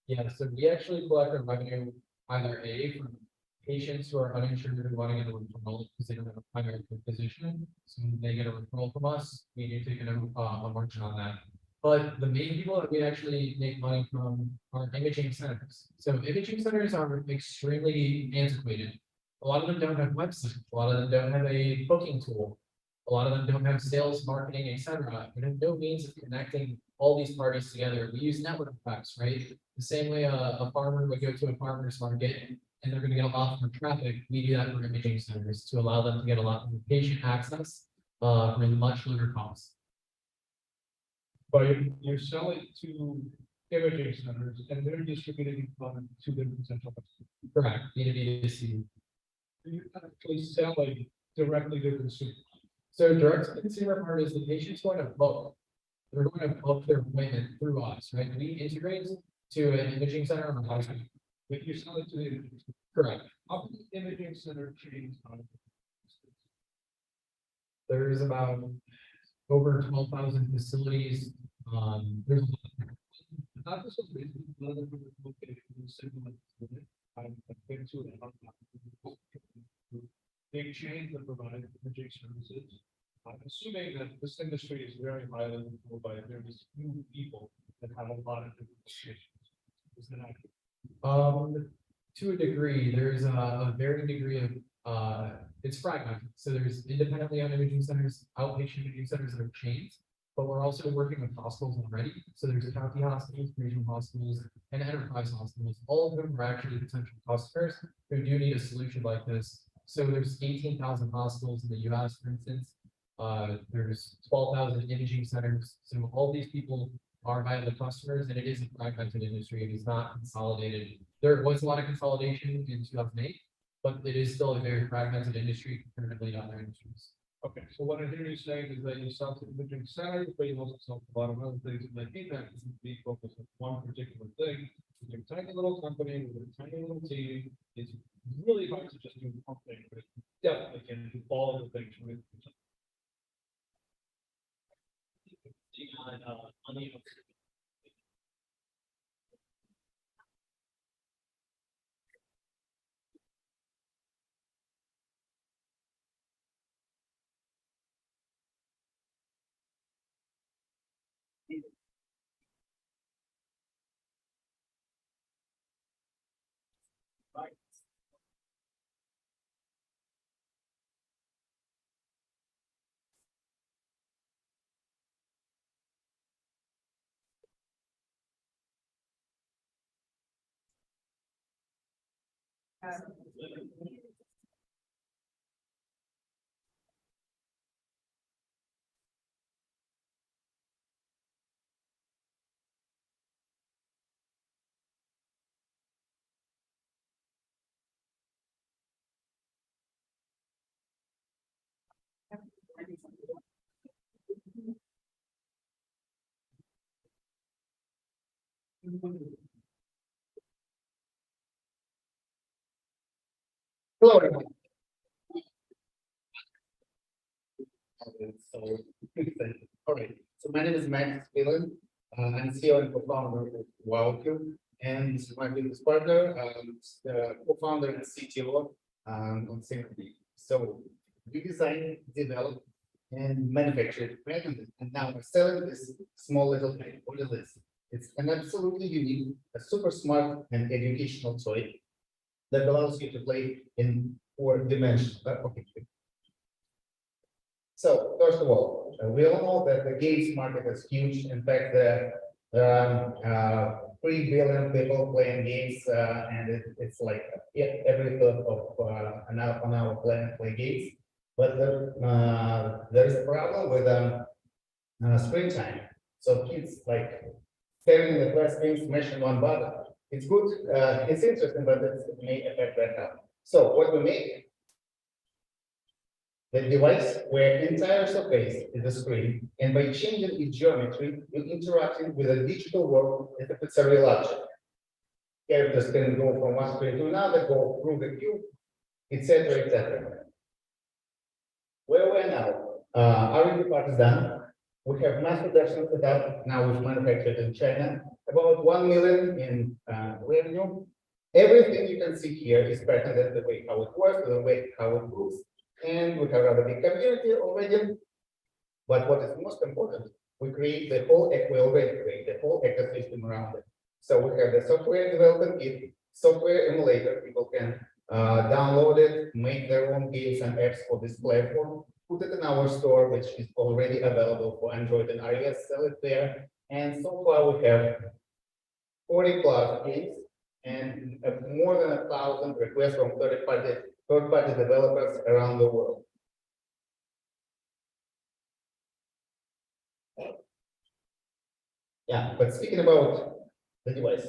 Yeah, so we actually collect our revenue either A from patients who are uninsured who want to get a referral because they don't have a primary care physician. So they get a referral from us, we do take a margin on that. But the main people that we actually make money from are imaging centers. So imaging centers are extremely antiquated. A lot of them don't have websites. A lot of them don't have a booking tool. A lot of them don't have sales, marketing, etc. And have no means of connecting all these parties together. We use network effects, right? The same way a farmer would go to a farmer's market and they're going to get a lot more traffic. We do that for imaging centers to allow them to get a lot more patient access for a much lower cost. But you're selling to imaging centers and they're distributing funds to their potential customers. Correct. B2B2C. You're actually selling directly to consumers. So direct to consumer part is the patient's going to book. They're going to book their appointment through us, right? We integrate to an imaging center or hospital. But you're selling to the imaging center. Correct. How many imaging center chains are there? There's about over 12,000 facilities. There's a lot. Not just a reason, a lot of them are located in the same one. I've been to it. Big chains that provide imaging services. I'm assuming that this industry is very highly controlled by very few people that have a lot of different locations. Is that accurate? To a degree, there's a varying degree of it's fragmented. So there's independently owned imaging centers, outpatient imaging centers that are chains, but we're also working with hospitals already. So there's county hospitals, regional hospitals, and enterprise hospitals, all of whom are actually potential customers who do need a solution like this. So there's 18,000 hospitals in the US, for instance. There's 12,000 imaging centers. So all these people are viable customers, and it is a fragmented industry. It is not consolidated. There was a lot of consolidation in 2008, but it is still a very fragmented industry comparatively to other industries. Okay, so what I hear you saying is that you sell to imaging centers, but you also sell to a lot of other things, and like that isn't be focused on one particular thing. You're a tiny little company with a tiny little team, it's really hard to just do one thing, but it definitely can do all of the things with. On the Hello, everyone. So, all right, so my name is Max Phelan. I'm CEO and co-founder of WildQ, and this is my business partner, the co-founder and CTO on Synchrony. So we design, develop, and manufacture patented, and now we're selling this small little thing. What is this? It's an absolutely unique, a super smart and educational toy that allows you to play in 4 dimensions. Okay. So first of all, we all know that the games market is huge. In fact, there are 3 billion people playing games, and it's like every third of on our planet play games. But there's a problem with screen time. So kids like staring at the first screen, smashing one button. It's good, it's interesting, but it may affect their health. So what we make, the device where entire surface is a screen, and by changing its geometry, you're interacting with a digital world as if it's a real object. Characters can go from one screen to another, go through the cube, etc., etc. Where we're now, R&D part is done. We have mass production set up. Now we've manufactured in China, about 1 million in revenue. Everything you can see here is patented, the way how it works, the way how it moves. And we have a rather big community already. But what is most important, we already create the whole ecosystem around it. So we have the software development kit, software emulator. People can download it, make their own games and apps for this platform, put it in our store, which is already available for Android and iOS, sell it there. And so far we have 40 plus games and more than 1,000 requests from third-party developers around the world. Yeah, but speaking about the device,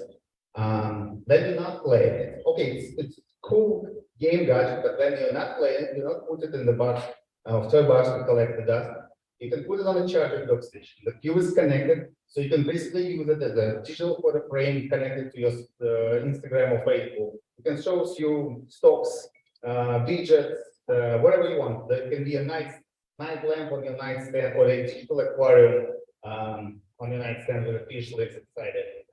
then you're not playing it. Okay, it's cool game gadget, but then you're not playing it, you not put it in the box of toy box to collect the dust. You can put it on a charging dock station. The cube is connected, so you can basically use it as a digital photo frame connected to your Instagram or Facebook. You can show you stocks, widgets, whatever you want. There can be a night lamp on your nightstand or a digital aquarium on your nightstand with a fish lives inside it.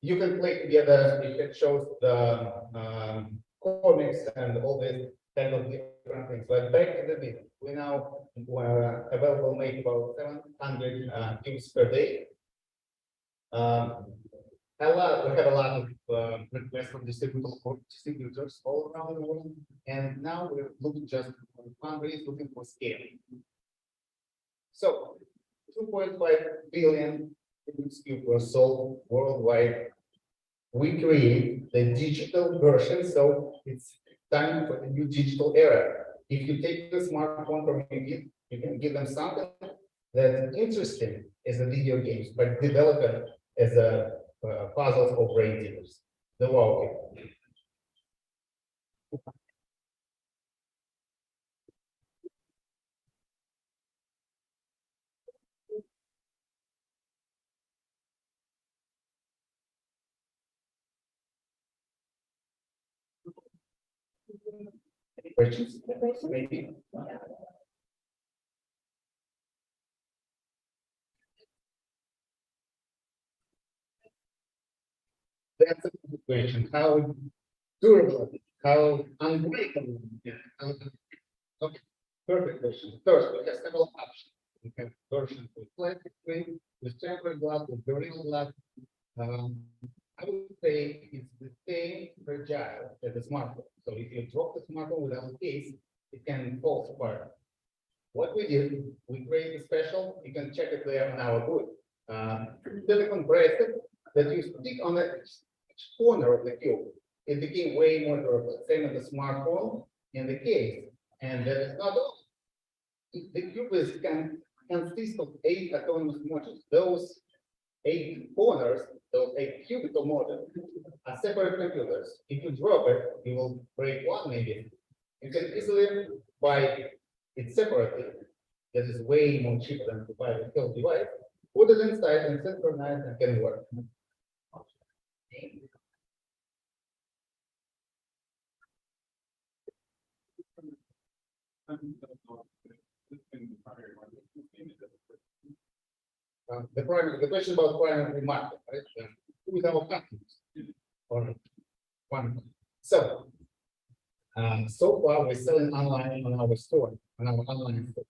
You can play together. You can show the comics and all this kind of different things. But back to the video, we now available make about 700 cubes per day. We have a lot of requests from distributors all around the world, and now we're looking just for fundraise, looking for scale. So 2.5 billion Rubik's Cube were sold worldwide. We create the digital version, so it's time for the new digital era. If you take the smartphone from your kid, you can give them something that's interesting as a video games, but develop it as a puzzles or brain teasers. The wow. Any questions? Maybe. That's a good question. How durable, how unbreakable. Okay, perfect question. First, we have several options. We have versions with plastic frame, with tempered glass, with gorilla glass. I would say it's the same fragile as the smartphone. So if you drop the smartphone without a case, it can fall apart. What we did, we created a special, you can check it there on our booth. Silicone bracelet that you stick on the corner of the cube. It became way more durable, same as the smartphone in the case. And that is not all. The cube can consist of 8 autonomous modules. Those 8 corners, those 8 cubical modules are separate computers. If you drop it, you will break one maybe. You can easily buy it separately. That is way more cheaper than to buy the whole device. Put it inside and synchronize and can work. The question about primary market, right? Who is our customers? Or one. So, so far we're selling online on our store, on our online store.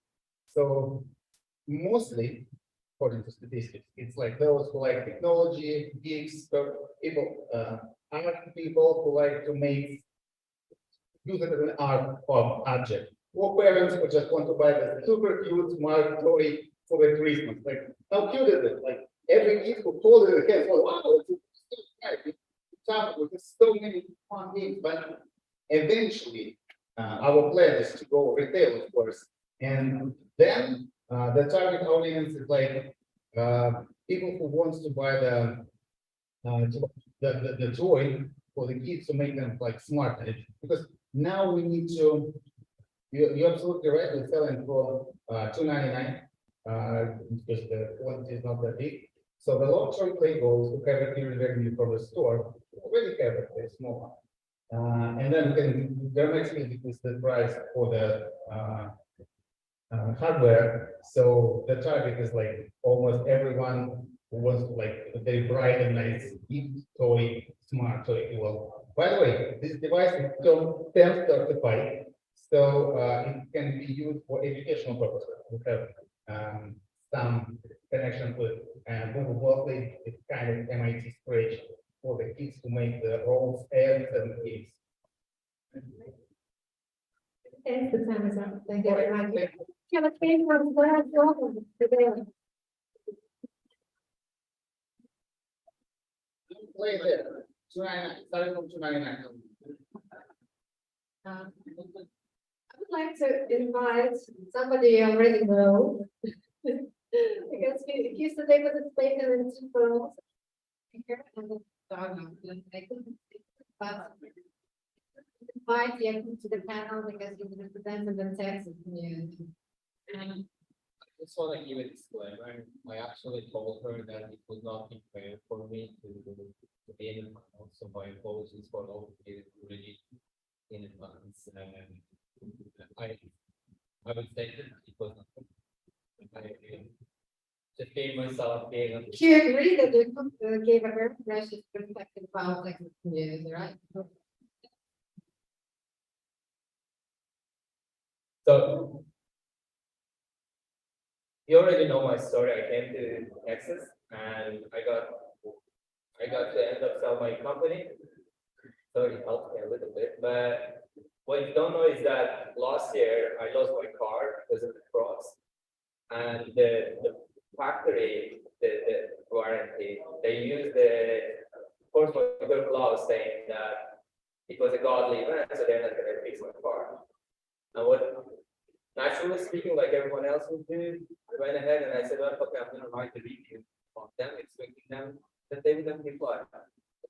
So mostly, according to statistics, it's like those who like technology, geeks, people, art people who like to make use it as an art object. Or parents who just want to buy the super cute smart toy for the Christmas. Like, how cute is it? Like every kid who holds it in the hand, oh, wow, it's tough with so many fun games, but eventually our plan is to go retail, of course. And then the target audience is like people who wants to buy the toy for the kids to make them like smart. Because now we need to, you're absolutely right, we're selling for $2.99 because the quantity is not that big. So the long-term play goals to have a period revenue for the store already have a very small one. And then we can dramatically decrease the price for the hardware. So the target is like almost everyone who wants to like a very bright and nice toy, smart toy, if you will. By the way, this device is still STEM certified, so it can be used for educational purposes. We have some connection with Google Berkeley. It's kind of MIT Scratch for the kids to make the roles and the games. Thanks, the time is up. Thank you very much. Yeah, let's wait for the last one. Play there. 299, starting from 299. I would like to invite somebody you already know. Because he used to take with his plate and then two phones. Here and the dog. But invite him to the panel because he represents the Texas community. I just want to give a disclaimer. I actually told her that it would not be fair for me to be in advance. So my apologies for all of you really in advance. I would say that it was not. I just gave myself being on Do you agree that you gave a very precious perspective about Texas community, right? So you already know my story. I came to Texas and I got to end up selling my company. So it helped me a little bit. But what you don't know is that last year I lost my car because of the cross. and the factory, the warranty, they use the force majeure clause saying that it was a godly event, so they're not gonna fix my car. And what, naturally speaking, like everyone else would do, I went ahead and I said, well, okay, I'm gonna write a review of them, expecting them that they would reply.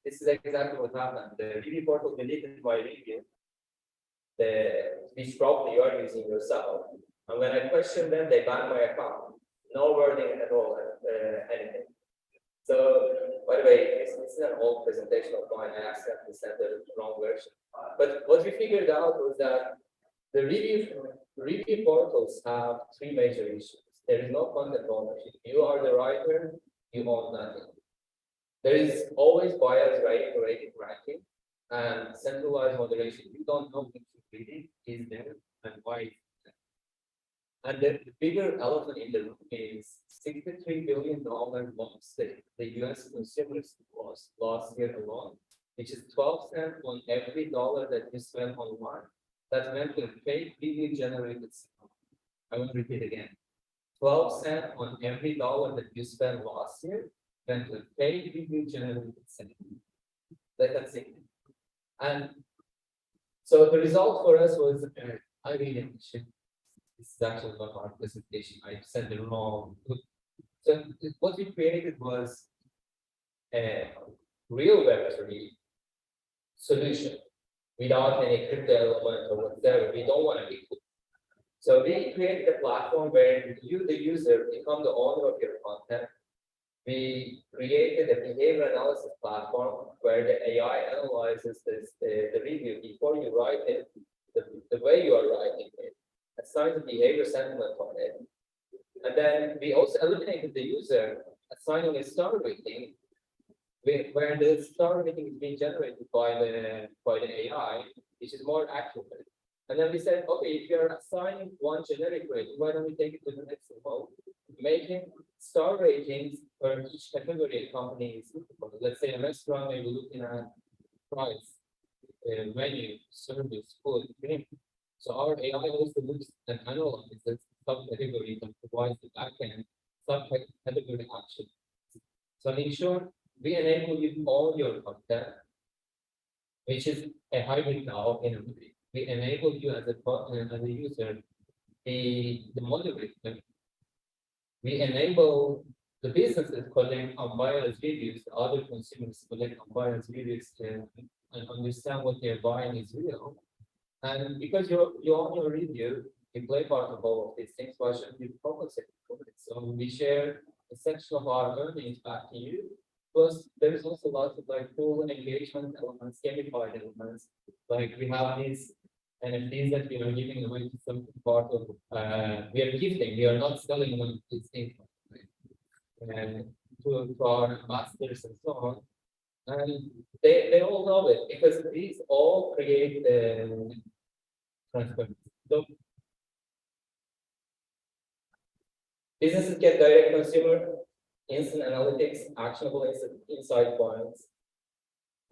This is exactly what happened. The review portal deleted my review, which probably you are using yourself. And when I questioned them, they banned my account. No wording at all, anything. So, by the way, this is an old presentation of mine. I accidentally sent the wrong version. But what we figured out was that the review portals have three major issues. There is no content ownership. You are the writer, you own nothing. There is always bias rating ranking and centralized moderation. You don't know which reading is there and why it's there. And the bigger elephant in the room is $63 billion loss that the US consumers lost last year alone, which is 12 cents on every dollar that you spend online. That meant to fake video generated signal. I will repeat again. 12 cents on every dollar that you spent last year went to paid video generated signal. That's it. And so the result for us was, I really appreciate this is actually not our presentation. I said it wrong. So what we created was a real Web3 solution without any crypto element or whatever. We don't want to be cool. So we created a platform where you, the user, become the owner of your content. We created a behavior analysis platform where the AI analyzes the review before you write it, the way you are writing it, assigns a behavior sentiment on it. And then we also eliminated the user assigning a star rating, where the star rating is being generated by the AI, which is more accurate. And then we said, okay, if you're assigning one generic rating, why don't we take it to the next level? Making star ratings for each category a company is looking for. Let's say a restaurant may be looking at price, menu, service, food, drink. So our AI also looks and analyzes subcategories and provides the backend subcategory action. So in short, we enable you to own your content, which is a hybrid now in a way. We enable you as a user, the moderator. We enable the businesses collect unbiased reviews, the other consumers collect unbiased reviews and understand what they're buying is real. And because you own your review, you play part of all of these things, why should you compensate for it? So we share a section of our earnings back to you. Plus, there's also lots of like cool engagement elements, gamified elements. Like we have these NFTs that we are giving away to some part of, we are gifting, we are not selling them these things. And to our ambassadors and so on. And they all know it because these all create transparency. So businesses get direct consumer, instant analytics, actionable insight points,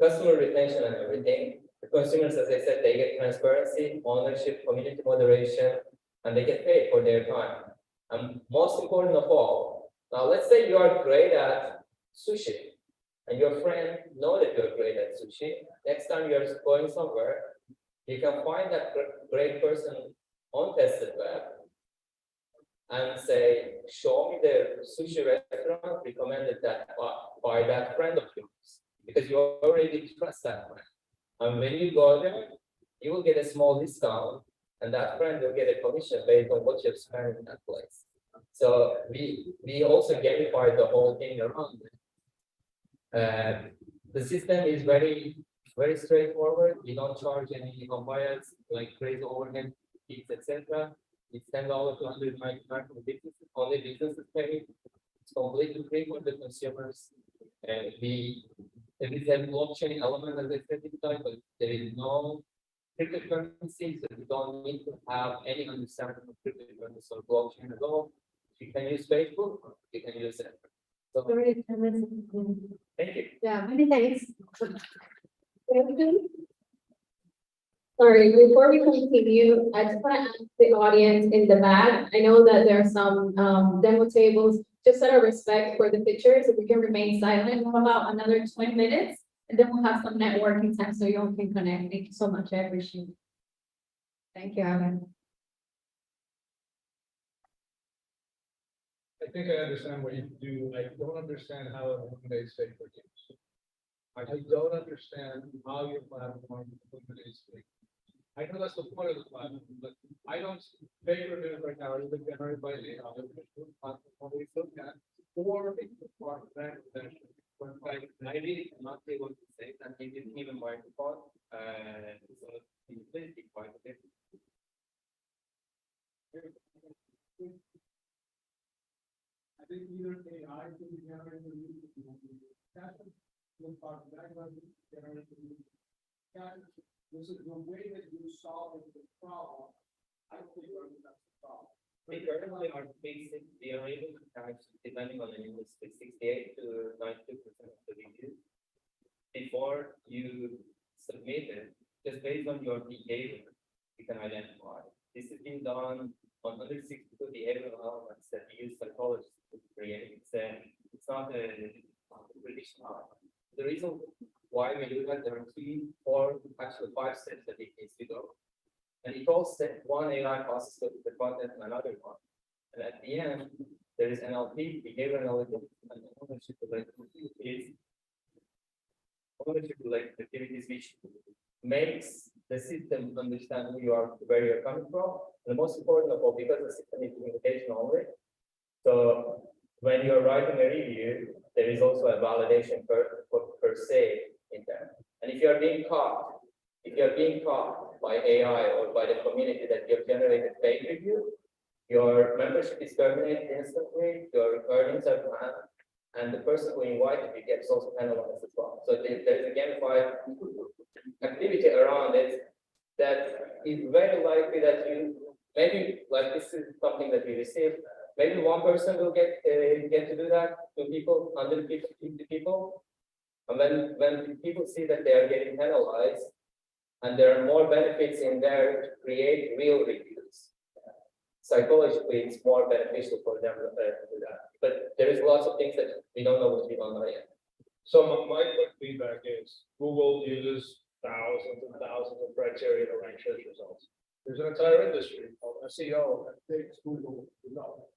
customer retention and everything. The consumers, as I said, they get transparency, ownership, community moderation, and they get paid for their time. And most important of all, now let's say you are great at sushi and your friend know that you're great at sushi. Next time you're going somewhere, you can find that great person on Tested Web and say, show me the sushi restaurant recommended that by that friend of yours, because you already trust that friend. And when you go there, you will get a small discount, and that friend will get a commission based on what you've spent in that place. So we also gamify the whole thing around it. The system is very straightforward. We don't charge any compliance like crazy overhead fees, etc. It's $10 to $199 for businesses. Only businesses pay. It's completely free for the consumers. And there is a blockchain element, as I said inside, but there is no cryptocurrency, so you don't need to have any understanding of cryptocurrency or blockchain at all. You can use Facebook, you can use it. So, thank you. Yeah, many thanks. Sorry, before we continue, I just want to ask the audience in the back. I know that there are some demo tables, just out of respect for the pictures, if we can remain silent for about another 20 minutes. And then we'll have some networking time so you all can connect. Thank you so much. I appreciate it. Thank you, Alan. I think I understand what you do. I don't understand how it eliminates fake reviews. I don't understand how your platform eliminates fake. I know that's the point of the platform, but I don't, fake reviews right now are either generated by AI, or part of that. I really cannot be able to say that he didn't even microphone, so please be quiet. Okay? I think either AI can be generated or you can part of that, generated. This is the way that you solve the problem. I don't think that's the problem. We currently are basic, we are able to catch, depending on the news, 68 to 92% of the reviews. Before you submit it, just based on your behavior, you can identify. This is being done on 162 behavioral elements that we use psychologists to create. It's not a prediction. The reason why we do that, there are 3, 4, actually 5 steps that it needs to go. And it all step one AI process to the content and another one. And at the end, there is NLP, behavior analytics, and ownership related activities, which makes the system understand who you are, where you're coming from. And the most important of all, because the system is communication only. So when you're writing a review, there is also a validation per se in there. And if you're being caught by AI or by the community that you've generated fake review, your membership is terminated instantly, your earnings are banned, and the person who invited you gets also penalized as well. So there's a gamified activity around it that is very likely that you, maybe like this is something that we received, maybe one person will get to do that, 2 people, 100 people, 50 people. And when people see that they are getting penalized, and there are more benefits in there to create real reviews, psychologically, it's more beneficial for them to do that. But there is lots of things that we don't know what we don't know yet. So my quick feedback is Google uses thousands and thousands of criteria to rank search results. There's an entire industry called SEO that takes Google results.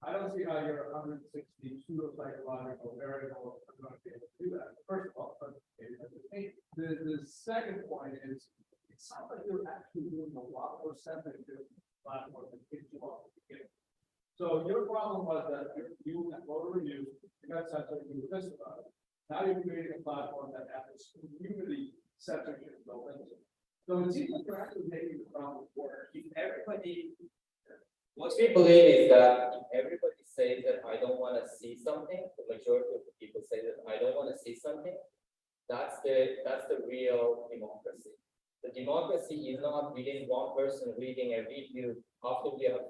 I don't see how your 160 pseudo-psychological variables are going to be able to do that. First of all, the second point is it sounds like you're actually doing a lot more sensitive platform than kids you off the beginning. So your problem was that you wrote a review, you got censored, you were pissed about it. Now you're creating a platform that has community censorship built into it. So it seems like you're actually making the problem worse. What we believe is that everybody says that I don't want to see something. The majority of the people say that I don't want to see something. That's the real democracy. The democracy is not within one person reading a review after we have,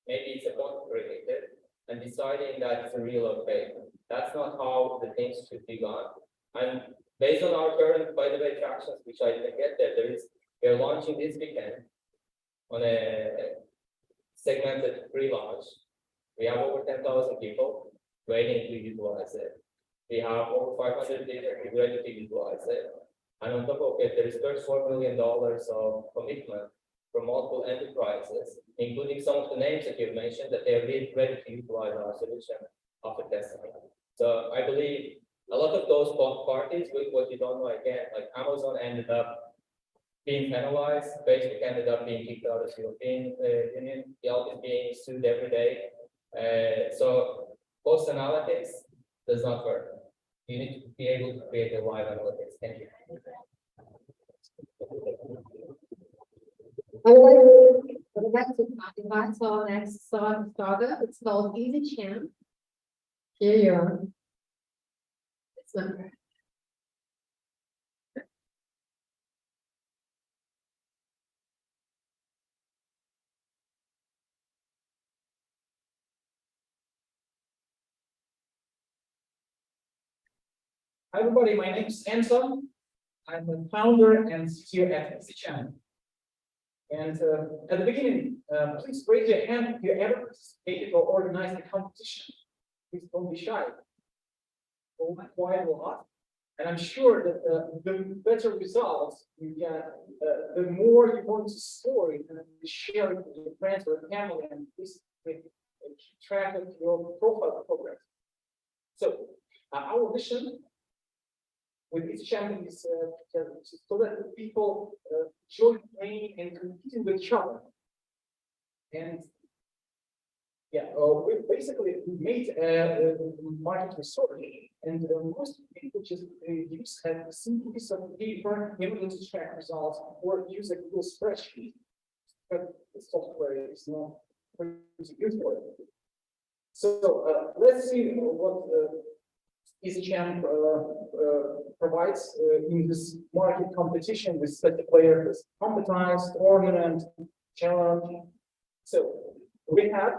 maybe it's a bot related, and deciding that it's a real or fake. That's not how the things should be done. And based on our current, by the way, tractions, which I can get there, we're launching this weekend on a segmented pre-launch. We have over 10,000 people waiting to utilize it. We have over 500 data ready to utilize it. And on top of it, there is $34 million of commitment from multiple enterprises, including some of the names that you've mentioned, that they are really ready to utilize our solution after testing. So I believe a lot of those parties, with what you don't know again, like Amazon ended up being penalized, Facebook ended up being kicked out of the European Union, Yelp is being sued every day. So post analytics does not work. You need to be able to create a live analytics. Thank you. I would like to invite our next starter. It's called Easy Champ. Here you are. It's number. Hi, everybody. My name is Anson. I'm the founder and CTO at Channel. And at the beginning, please raise your hand if you ever participated or organized a competition. Please don't be shy. Go quite a lot. And I'm sure that the better results you get, the more you want to store it and share it with your friends or family and basically keep track of your profile progress. So our mission with each channel is so that people join playing and competing with each other. And yeah, we basically made a market research, and most people just use a simple piece of paper in order to track results or use a Google spreadsheet. But the software is not pretty good for it. So let's see what EasyChamp provides in this market competition with such players, competence, tournament, challenge. So we have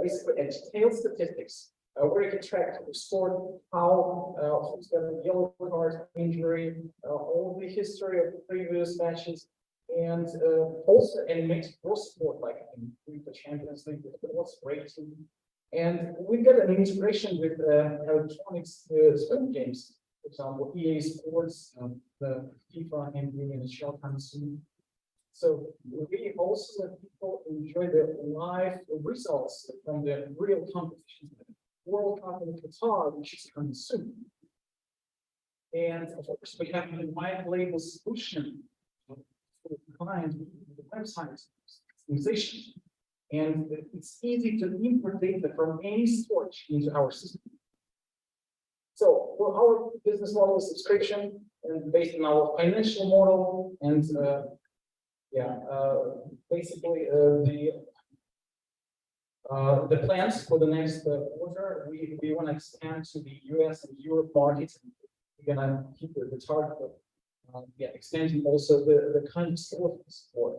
basically a detailed statistics where you can track the score, how who's got a yellow card, injury, all the history of the previous matches, and also animate cross sport like in the Champions League with the what's rating. And we've got an integration with electronics sport games, for example, EA Sports, the FIFA and the NHL coming soon. So we also let people enjoy the live results from the real competitions. World Cup in Qatar, which is coming soon. And of course, we have a white label solution for the client, the website customization. And it's easy to import data from any source into our system. So well, our business model is subscription and based on our financial model and basically the plans for the next quarter, we want to expand to the US and Europe markets. We're gonna keep the target of extending also the kind of support.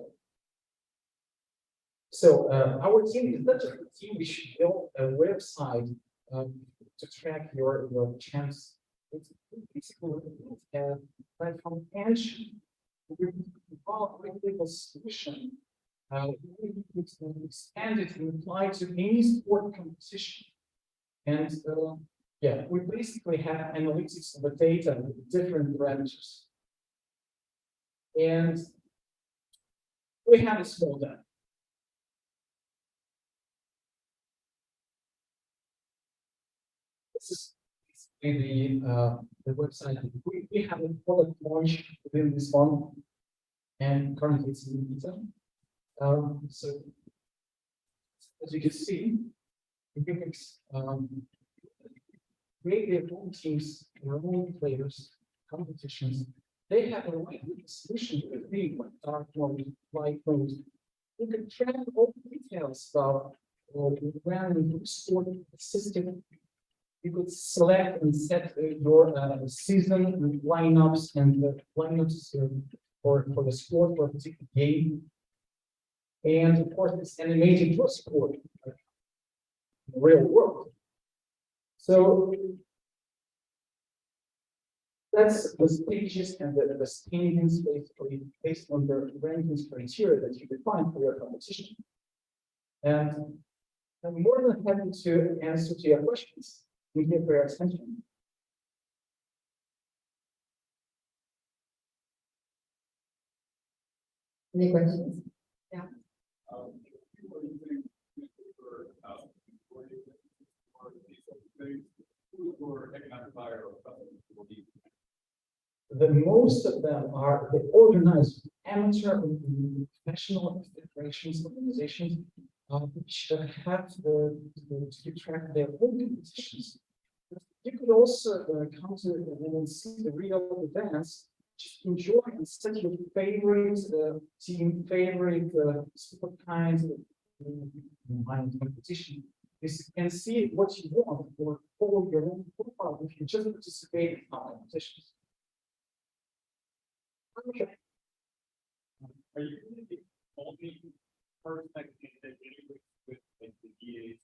So our team is not just a team. We should build a website to track your chance. It's basically a platform engine. We develop a legal solution. We expand it and apply to any sport competition. And we basically have analytics of the data with different parameters. And we have a small data. This is basically the website. We have a product launch within this month, and currently it's in beta. So as you can see, you can create their own teams, their own players, competitions. They have a right solution to the like dark mode, light mode. You can track all the details about when sport system. You could select and set your season lineups and the lineups for the sport for a particular game. And of course, it's animated for sport, in the real world. So that's the stages and the standings basically based on the rankings criteria that you define for your competition. And I'm more than happy to answer to your questions. Thank you for your attention. Any questions? The most of them are the organized amateur and professional federations, organizations, which have to keep track of their own competitions. You could also come to and see the real events, just enjoy and set your favorite team, favorite sport kinds of competition. You can see what you want or follow your own profile if you just participate in competitions. Okay. Are you the only person that can get with like the EAs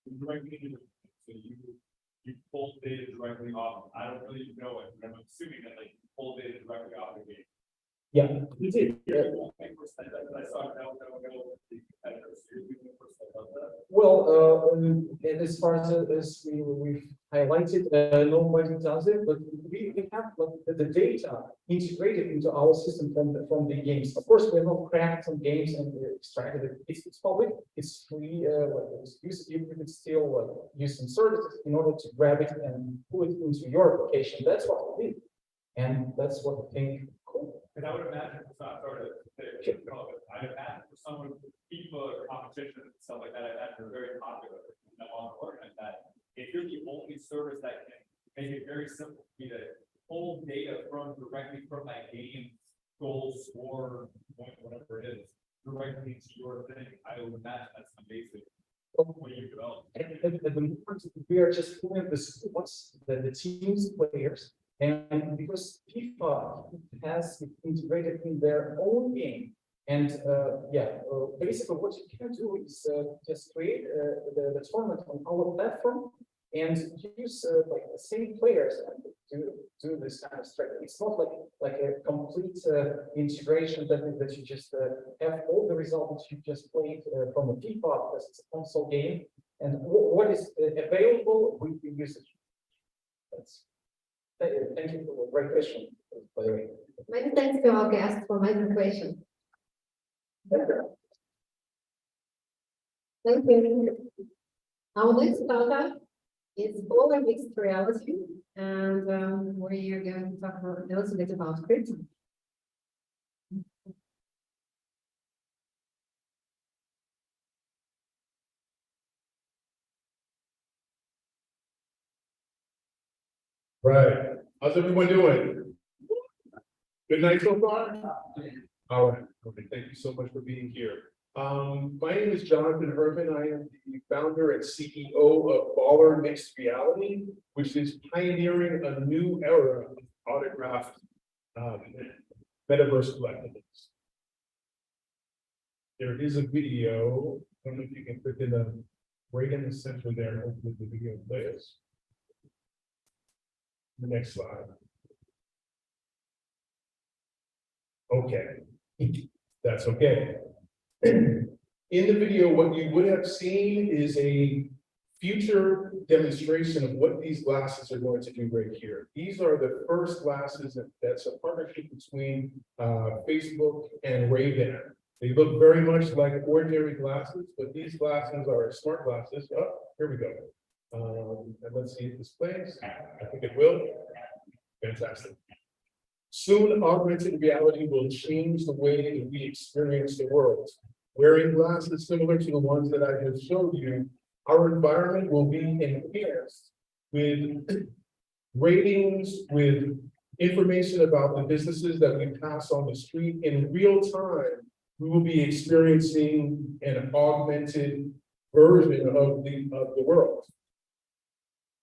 so you pull data directly off, I don't really know it, but I'm assuming that like pulled data directly off the game. Yeah, we did. I saw it out, the competitors, you're the only person that does that. Well, and as far as we've highlighted, nobody does it, but we have like, the data integrated into our system from the games. Of course, we're not cracked some games and extracted it. It's public, it's free, you can still use some services in order to grab it and pull it into your application. That's what we did. And that's what I think. Cool. And I would imagine, it's not sort of, I imagine for someone, FIFA competition and stuff like that, I imagine they're very popular. I want to organize that. If you're the only service that can make it very simple for me to pull data from directly from that game, goal, score, point, whatever it is, directly into your thing, I would imagine that's amazing. What you develop. We are just pulling the squads, the teams, players, and because FIFA has it integrated in their own game, and basically what you can do is just create the tournament on our platform and use like the same players and do this kind of strategy. It's not like a complete integration that you just have all the results you just played from a FIFA because it's a console game, and what is available we use it. That's thank you for the great question, by the way. Many thanks to our guests for my question. Thank you. Our next startup is Polar Mixed Reality, and we are going to talk a little bit about crypto. Right. How's everyone doing? Good night so far? All right. Okay. Thank you so much for being here. My name is Jonathan Herman. I am the founder and CEO of Baller Mixed Reality, which is pioneering a new era of autographed metaverse collectibles. There is a video. I don't know if you can click in the right in the center there. Hopefully the video plays. The next slide. Okay, that's okay. In the video, what you would have seen is a future demonstration of what these glasses are going to do right here. These are the first glasses that's a partnership between Facebook and Ray-Ban. They look very much like ordinary glasses, but these glasses are smart glasses. Oh, here we go. And let's see if this plays. I think it will. Fantastic. Soon, augmented reality will change the way that we experience the world. Wearing glasses similar to the ones that I just showed you, our environment will be enhanced with ratings, with information about the businesses that we pass on the street in real time. We will be experiencing an augmented version of the world.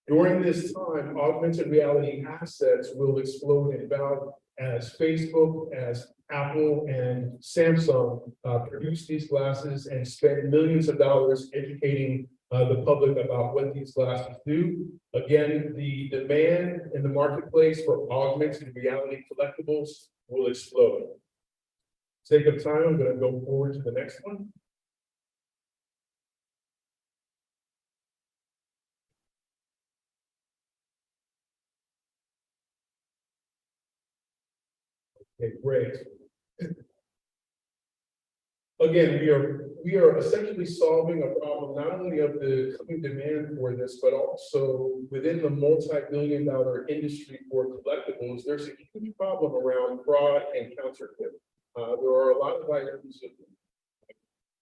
During this time, augmented reality assets will explode in value as Facebook, as Apple, and Samsung produce these glasses and spend millions of dollars educating the public about what these glasses do. Again, the demand in the marketplace for augmented reality collectibles will explode. Sake of time, I'm going to go forward to the next one. Okay, great. Again, we are essentially solving a problem not only of the coming demand for this, but also within the multi-billion-dollar industry for collectibles. There's a huge problem around fraud and counterfeit. There are a lot of items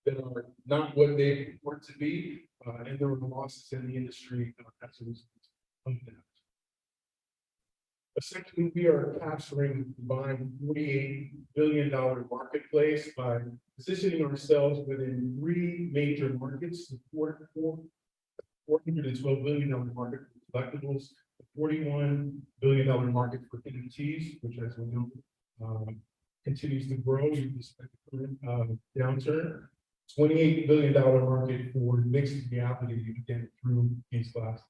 that are not what they purport to be, and there are losses in the industry as a result of that. Essentially, we are capturing the combined $48 billion marketplace by positioning ourselves within three major markets: the $412 billion market for collectibles, the $41 billion market for NFTs, which, as we know, continues to grow despite the current downturn. $28 billion market for mixed reality, again, through these glasses.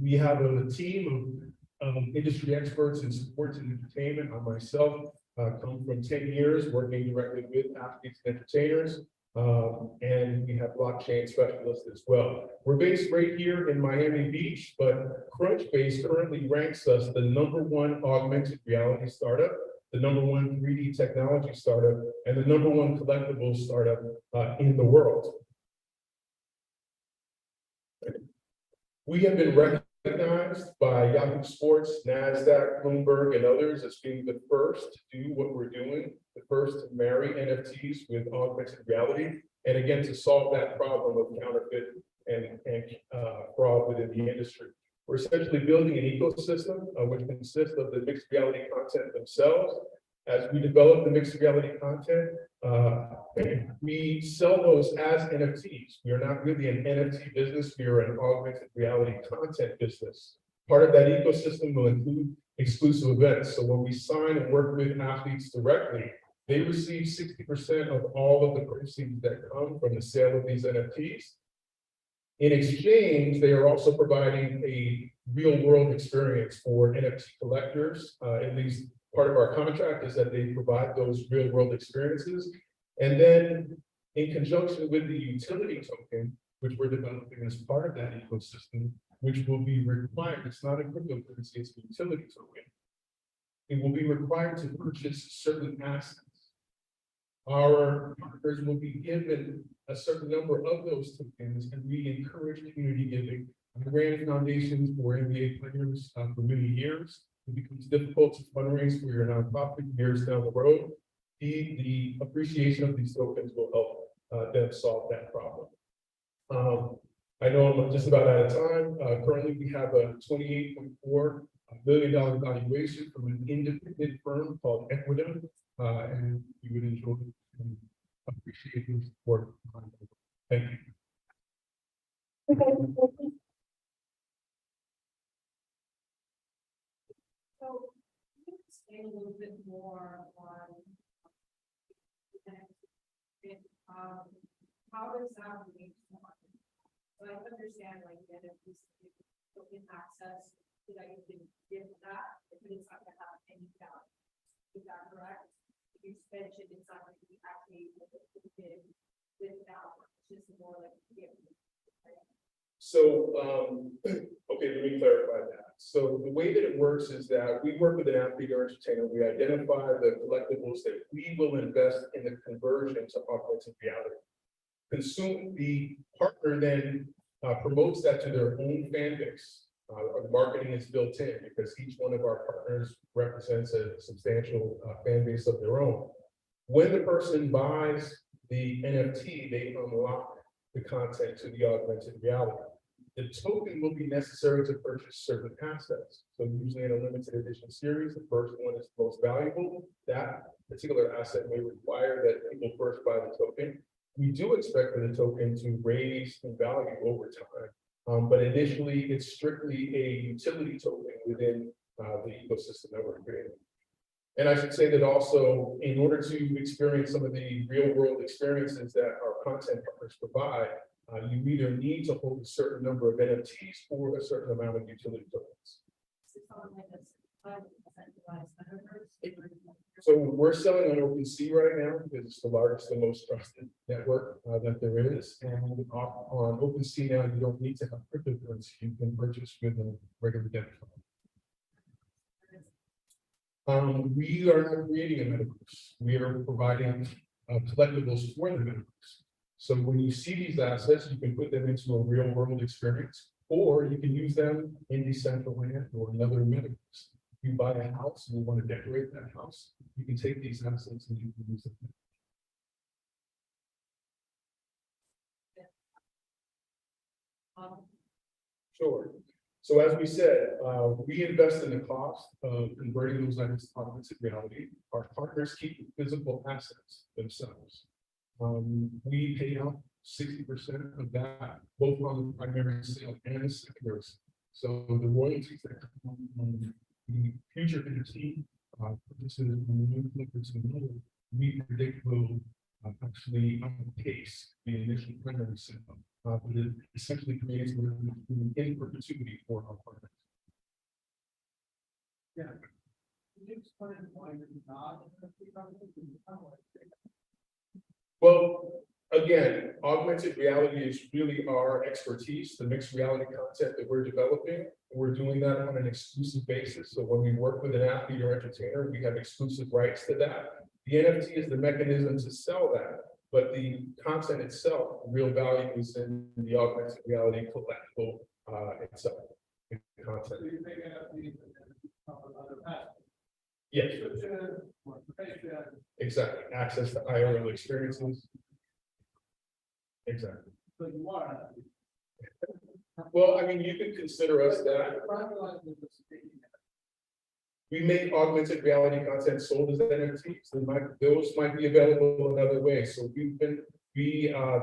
We have a team of industry experts in sports and entertainment. I myself come from 10 years working directly with athletes and entertainers. And we have blockchain specialists as well. We're based right here in Miami Beach, but Crunchbase currently ranks us the #1 augmented reality startup, the #1 3D technology startup, and the #1 collectible startup in the world. We have been recognized by Yahoo Sports, NASDAQ, Bloomberg, and others as being the first to do what we're doing, the first to marry NFTs with augmented reality, and again, to solve that problem of counterfeit and fraud within the industry. We're essentially building an ecosystem which consists of the mixed reality content themselves. As we develop the mixed reality content, we sell those as NFTs. We are not really an NFT business, we are an augmented reality content business. Part of that ecosystem will include exclusive events. So when we sign and work with athletes directly, they receive 60% of all of the proceeds that come from the sale of these NFTs. In exchange, they are also providing a real world experience for NFT collectors. At least part of our contract is that they provide those real world experiences. And then in conjunction with the utility token, which we're developing as part of that ecosystem, which will be required, it's not a cryptocurrency, it's a utility token. It will be required to purchase certain assets. Our partners will be given a certain number of those tokens, and we encourage community giving. I ran foundations for NBA players for many years. It becomes difficult to fundraise for your nonprofit years down the road. The appreciation of these tokens will help them solve that problem. I know I'm just about out of time. Currently, we have a $28.4 billion valuation from an independent firm called Equita, and we would enjoy and appreciate your support. Thank you. So, can you explain a little bit more on how does that relate to the market? So I understand like that if you can access so that you can give that, but it's not gonna have any value. Is that correct? If you spend it, it's not going to be actually with value. It's just more like gift. So, okay, let me clarify that. So the way that it works is that we work with an athlete or entertainer. We identify the collectibles that we will invest in the conversion to augmented reality. The partner then promotes that to their own fan base. Our marketing is built in because each one of our partners represents a substantial fan base of their own. When the person buys the NFT, they unlock the content to the augmented reality. The token will be necessary to purchase certain assets. So usually in a limited edition series, the first one is the most valuable. That particular asset may require that people first buy the token. We do expect for the token to raise in value over time. But initially, it's strictly a utility token within the ecosystem that we're creating. And I should say that also, in order to experience some of the real world experiences that our content partners provide, you either need to hold a certain number of NFTs or a certain amount of utility tokens. So we're selling on OpenSea right now because it's the largest and most trusted network that there is. And on OpenSea now, you don't need to have cryptocurrency. You can purchase with a regular debit card. We are not creating a metaverse. We are providing collectibles for the metaverse. So when you see these assets, you can put them into a real world experience, or you can use them in Decentraland or another metaverse. If you buy a house and you want to decorate that house, you can take these assets and you can use them. Sure. So as we said, we invest in the cost of converting those items to augmented reality. Our partners keep the physical assets themselves. We pay out 60% of that, both on the primary sale and the secondary sale. So the royalties that come from the future NFT purchases and the new collectors, we predict will actually pace the initial rendering system. But it essentially creates an in perpetuity for our partners. Yeah. Can you explain why you're not? Well, again, augmented reality is really our expertise, the mixed reality content that we're developing. We're doing that on an exclusive basis. So when we work with an athlete or entertainer, we have exclusive rights to that. The NFT is the mechanism to sell that, but the content itself, the real value is in the augmented reality collectible itself. The content. So you make NFTs and other paths. Yes, Subscription, more information. exactly. Access to IRL experiences. Exactly. So you are. Well, I mean, you could consider us that. We make augmented reality content sold as NFTs. Those might be available in other ways. So we met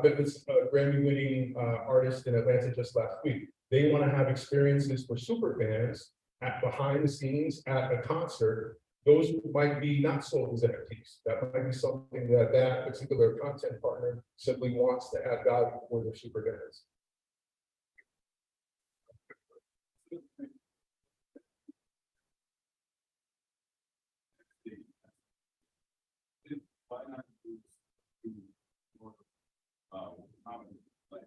with a Grammy-winning artist in Atlanta just last week. They want to have experiences for super fans at behind the scenes at a concert. Those might be not sold as NFTs. That might be something that that particular content partner simply wants to add value for their super fans. Why not use more common, like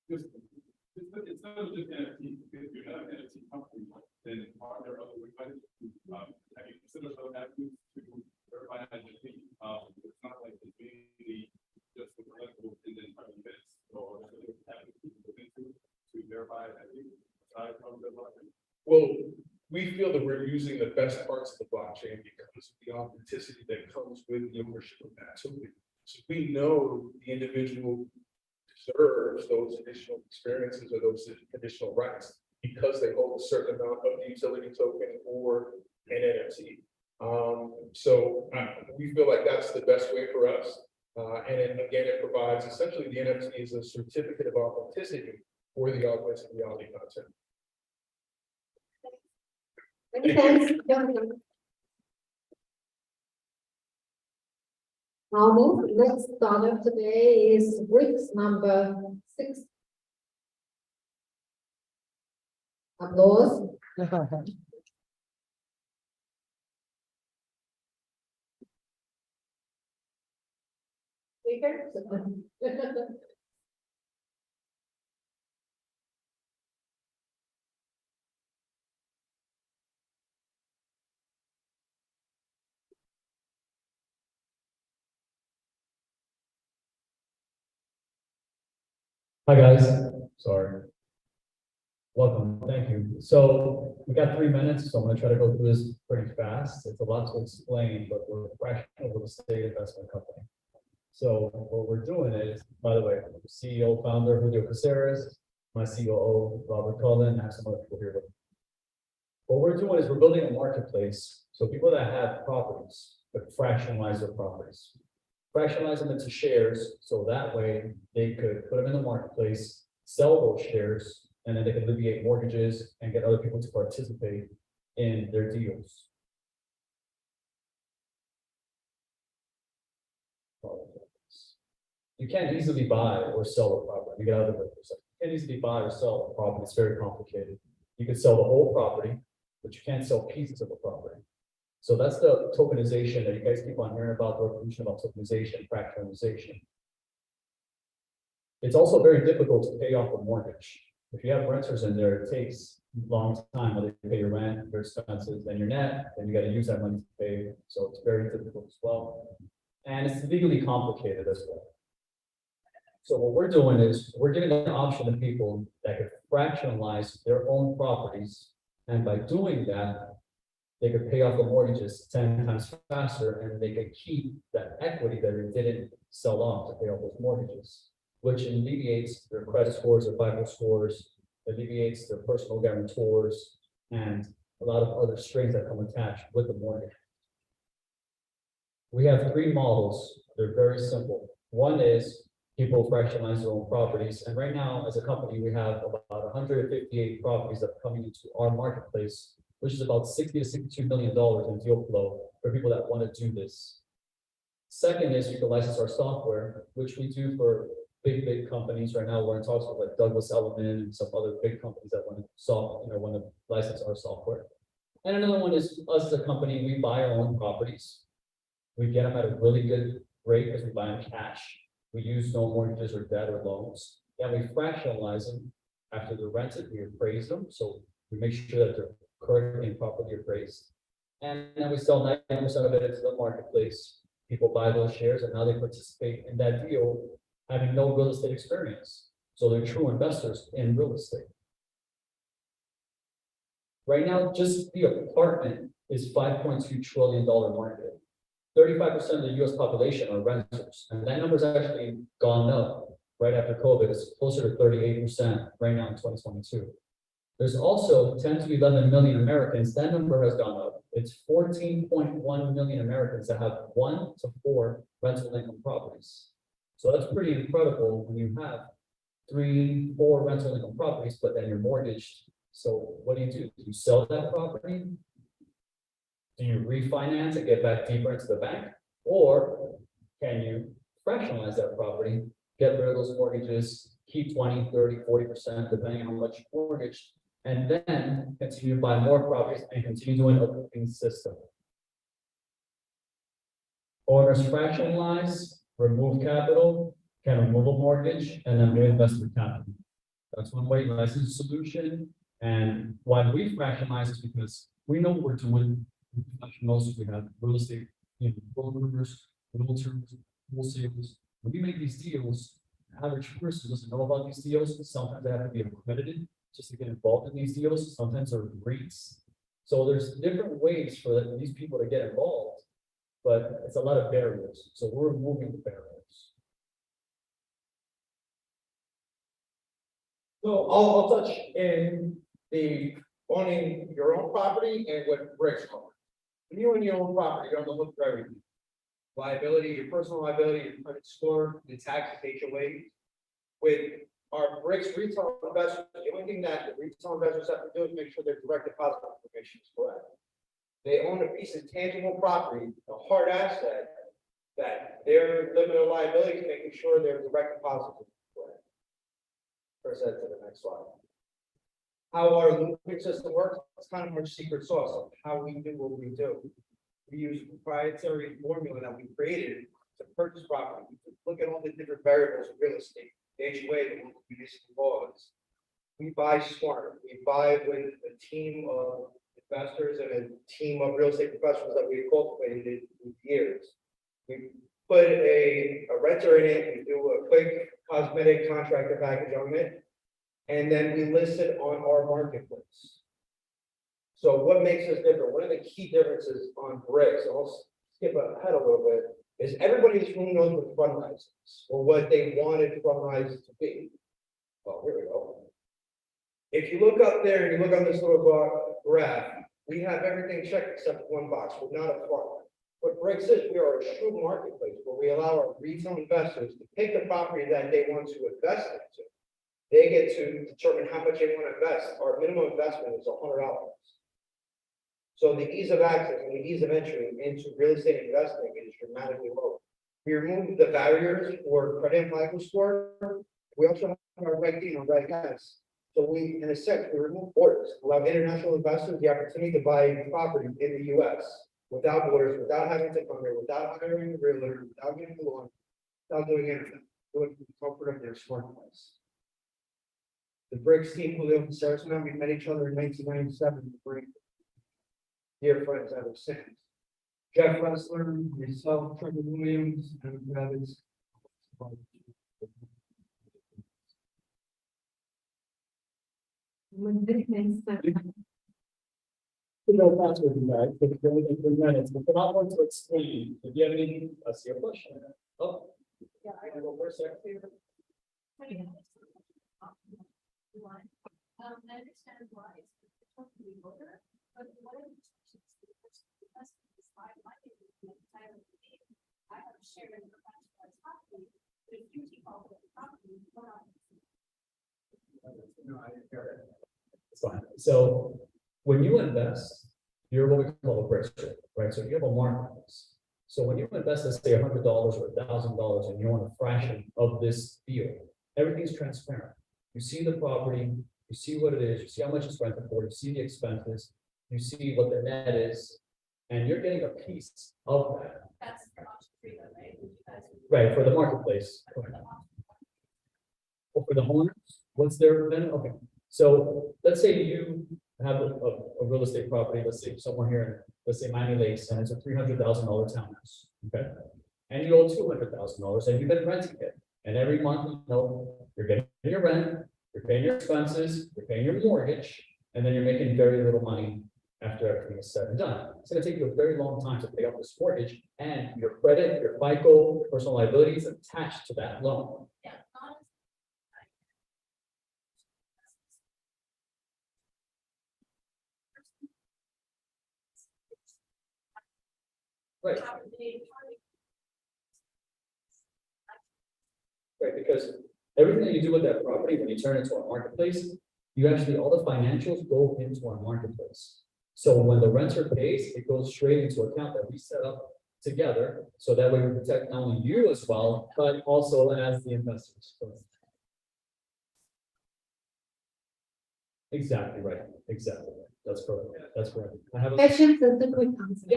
just it's not just NFT. If you're not an NFT company, then are there other ways have you considered those avenues to verify identity? It's not like it's really just the collectible and then events or having people look into to verify identity aside from the blockchain. Well, we feel that we're using the best parts of the blockchain because of the authenticity that comes with the ownership of that token. So we know the individual deserves those additional experiences or those additional rights because they hold a certain amount of the utility token or an NFT. So we feel like that's the best way for us. And then again, it provides essentially the NFT is a certificate of authenticity for the augmented reality content. Many thanks. Our next startup today is bricks number 6. Applause. Speaker. Hi, guys. Sorry. Welcome. Thank you. So we got 3 minutes, so I'm going to try to go through this pretty fast. It's a lot to explain, but we're a fractional real estate investment company. So what we're doing is, by the way, CEO, founder, Julio Caceres, my COO, Robert Cullen, and I have some other people here. But what we're doing is we're building a marketplace. So people that have properties, but fractionalize their properties. Fractionalize them into shares, so that way they could put them in the marketplace, sell those shares, and then they can alleviate mortgages and get other people to participate in their deals. You can't easily buy or sell a property. You get out of the business. You can't easily buy or sell a property. It's very complicated. You can sell the whole property, but you can't sell pieces of the property. So that's the tokenization that you guys keep on hearing about, the revolution about tokenization, fractionalization. It's also very difficult to pay off a mortgage. If you have renters in there, it takes a long time whether you pay your rent, your expenses, and your net, and you got to use that money to pay. So it's very difficult as well. And it's legally complicated as well. So what we're doing is we're giving an option to people that could fractionalize their own properties. And by doing that, they could pay off the mortgages 10 times faster, and they could keep that equity that they didn't sell off to pay off those mortgages, which alleviates their credit scores, their FICO scores, alleviates their personal guarantors, and a lot of other strings that come attached with the mortgage. We have 3 models. They're very simple. One is people fractionalize their own properties. And right now, as a company, we have about 158 properties that are coming into our marketplace, which is about $60 to $62 million in deal flow for people that want to do this. Second is you can license our software, which we do for big companies. Right now, we're in talks with like Douglas Elliman and some other big companies that want to license our software. And another one is us as a company, we buy our own properties. We get them at a really good rate because we buy them cash. We use no mortgages or debt or loans. And we fractionalize them after they're rented, we appraise them. So we make sure that they're correctly and properly appraised. And then we sell 90% of it into the marketplace. People buy those shares and now they participate in that deal, having no real estate experience. So they're true investors in real estate. Right now, just the apartment is $5.2 trillion market. 35% of the US population are renters, and that number's actually gone up right after COVID. It's closer to 38% right now in 2022. There's also 10 to 11 million Americans. That number has gone up. It's 14.1 million Americans that have 1 to 4 rental income properties. So that's pretty incredible when you have 3, 4 rental income properties, but then you're mortgaged. So what do? Do you sell that property? Do you refinance and get back deeper into the bank? Or can you fractionalize that property, get rid of those mortgages, keep 20, 30, 40%, depending on how much you mortgaged, and then continue to buy more properties and continue doing a looping system. Owners fractionalize, remove capital, can remove a mortgage, and then reinvest the capital. That's one way license solution. And why we fractionalize is because we know what we're doing. We're professionals, we have real estate, brokers, realtors, wholesalers. When we make these deals, the average person doesn't know about these deals. Sometimes they have to be accredited just to get involved in these deals. Sometimes they're REITs. So there's different ways for these people to get involved, but it's a lot of barriers. So we're removing the barriers. So I'll touch in the owning your own property and what bricks are. When you own your own property, you're on the hook for everything. Liability, your personal liability, your credit score, the tax HOA. With our bricks retail investors, the only thing that the retail investors have to do is make sure their direct deposit information is correct. They own a piece of tangible property, a hard asset, that their limit of liability is making sure their direct deposit is correct. First, head to the next slide. How our looping system works, it's kind of our secret sauce of how we do what we do. We use a proprietary formula that we created to purchase property. We look at all the different variables of real estate, the HOA, the local municipal laws. We buy smart. We buy with a team of investors and a team of real estate professionals that we've cultivated in years. We put a renter in it, we do a quick cosmetic contractor package on it, and then we list it on our marketplace. So what makes us different? One of the key differences on bricks, and I'll skip ahead a little bit, is everybody in this room knows what Fundrise is, or what they wanted Fundrise to be. Oh, here we go. If you look up there and you look on this little graph, we have everything checked except one box. We're not a fund. What bricks is, we are a true marketplace where we allow our retail investors to pick the property that they want to invest into. They get to determine how much they want to invest. Our minimum investment is $100. So the ease of access and the ease of entry into real estate investing is dramatically lower. We remove the barriers for credit and FICO score. We also have our Reg D and Reg S. So we, in a sense, we remove borders, allow international investors the opportunity to buy property in the US without borders, without having to come here, without hiring a realtor, without getting a loan, without doing anything, do it from the comfort of their smartphones. The bricks team who live in Sarasota, we met each other in 1997 to bring dear friends ever since. Jeff Ressler, myself, Trevor Williams, and Travis. To go faster than that, but it's only 3 minutes, but I want to explain. If you have any, I see a question. Oh. Yeah, I go first, second. I understand why it's totally older, but what are the I have a share in the property, but if you keep all the property, what are No, I hear it. It's fine. So when you invest, you're what we call a bricks, right? So you have a marketplace. So when you invest, let's say $100 or $1,000 and you own a fraction of this deal, everything's transparent. You see the property, you see what it is, you see how much it's rented for, you see the expenses, you see what the net is, and you're getting a piece of that. That's for option three, though, right? Which you guys would- Right, for the marketplace. Or for the homeowners, what's their benefit? Okay, so let's say you have a real estate property, let's say somewhere here, in, let's say Miami Lakes, and it's a $300,000 townhouse, okay? And you owe $200,000 and you've been renting it, and every month, you know, you're getting your rent, you're paying your expenses, you're paying your mortgage, and then you're making very little money after everything is said and done. It's gonna take you a very long time to pay off this mortgage, and your credit, your FICO, personal liability is attached to that loan. Yeah, honestly. Right. Right, because everything that you do with that property, when you turn it into a marketplace, you actually, all the financials go into our marketplace. So when the renter pays, it goes straight into an account that we set up together, so that way we protect not only you as well, but also as the investors. Exactly right, exactly, right. That's correct, that's correct. I have a. Questions, that's a quick answer.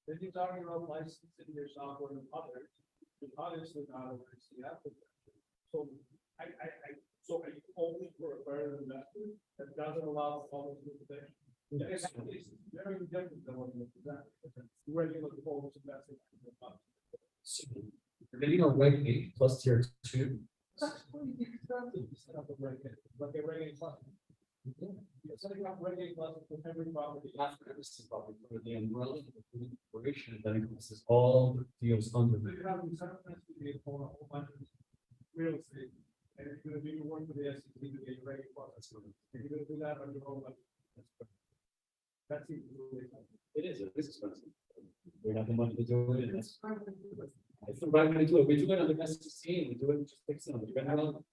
Then you're talking about licensing your software to others, but obviously not over the applicant. So so are you only for a better investor that doesn't allow all this information? Yes. It's very different than what you present. Regular folks investing. So, you're getting a reg 8 plus tier 2. Set up a reg, like a reg plus. You're setting up reg plus for every property. After every single property, for the umbrella of the corporation, that encompasses all the deals under So the. you have these sometimes to be a whole bunch of real estate. And if you're gonna do your work for the SEC to get reg plus, that's good. If you're gonna do that on your own, that's even really. It is expensive. We have the money to do it. And that's. It's the right way to do it. We do it under SEC, and we do it just fix it on the general.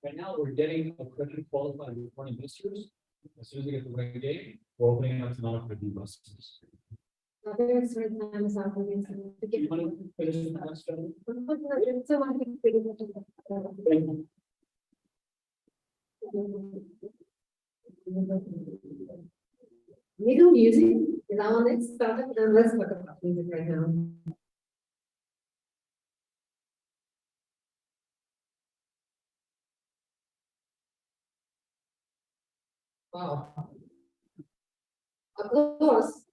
Right now, we're getting accredited qualified reporting investors. As soon as we get the reg 8, we're opening up to non-accredited investors. Others right now is operating. Do you want to finish the last gentleman? So I think we can. Thank you. We do music, is our next topic, and let's talk about music right now. Wow. Applause.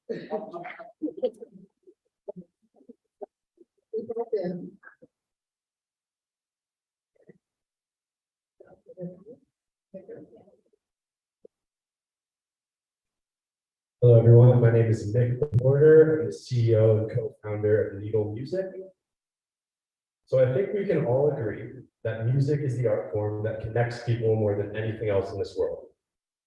Hello, everyone. My name is Nick Porter. I'm the CEO and co-founder of Needle Music. So I think we can all agree that music is the art form that connects people more than anything else in this world.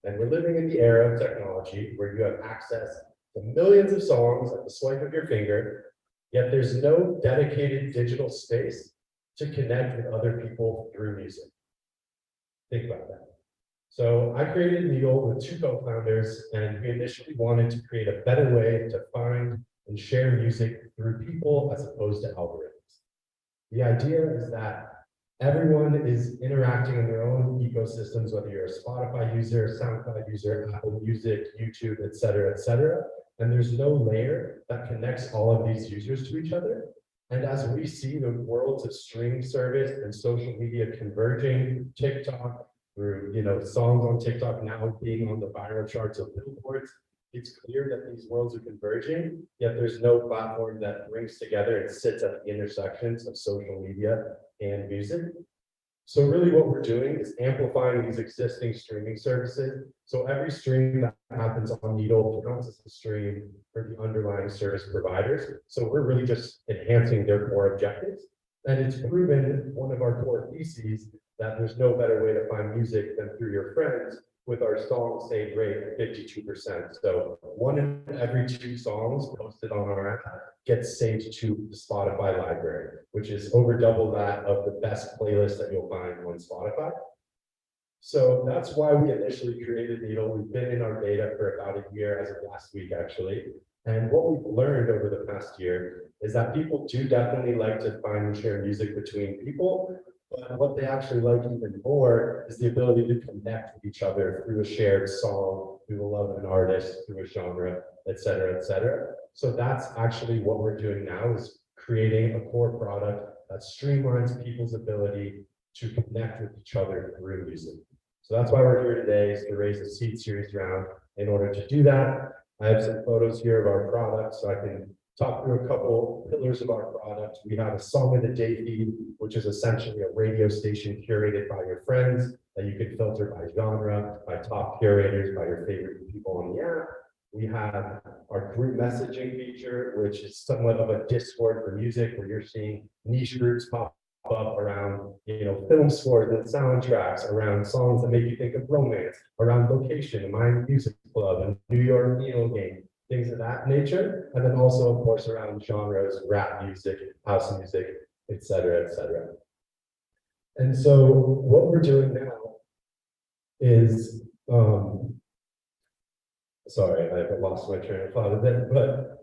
And we're living in the era of technology where you have access to millions of songs at the swipe of your finger, yet there's no dedicated digital space to connect with other people through music. Think about that. So I created Needle with two co-founders, and we initially wanted to create a better way to find and share music through people as opposed to algorithms. The idea is that everyone is interacting in their own ecosystems, whether you're a Spotify user, SoundCloud user, Apple Music, YouTube, et cetera, and there's no layer that connects all of these users to each other. And as we see the worlds of streaming service and social media converging, TikTok, through, songs on TikTok now being on the viral charts of billboards, it's clear that these worlds are converging, yet there's no platform that brings together and sits at the intersections of social media and music. So really what we're doing is amplifying these existing streaming services. So every stream that happens on Needle counts as a stream for the underlying service providers. So we're really just enhancing their core objectives. And it's proven one of our core theses that there's no better way to find music than through your friends, with our song save rate at 52%. So 1 in every 2 songs posted on our app gets saved to the Spotify library, which is over double that of the best playlist that you'll find on Spotify. So that's why we initially created Needle. We've been in our beta for about a year, as of last week, actually. And what we've learned over the past year is that people do definitely like to find and share music between people. But what they actually like even more is the ability to connect with each other through a shared song, through the love of an artist, through a genre, et cetera, et cetera. So that's actually what we're doing now, is creating a core product that streamlines people's ability to connect with each other through music. So that's why we're here today, is to raise a seed series round. In order to do that, I have some photos here of our product, so I can talk through a couple pillars of our product. We have a song of the day feed, which is essentially a radio station curated by your friends that you can filter by genre, by top curators, by your favorite people on the app. We have our group messaging feature, which is somewhat of a Discord for music, where you're seeing niche groups pop up around, film scores and soundtracks, around songs that make you think of romance, around location, My Music Club, and New York Game, things of that nature. And then also, of course, around genres, rap music, house music, et cetera, et cetera. And so what we're doing now is, sorry, I lost my train of thought a bit, but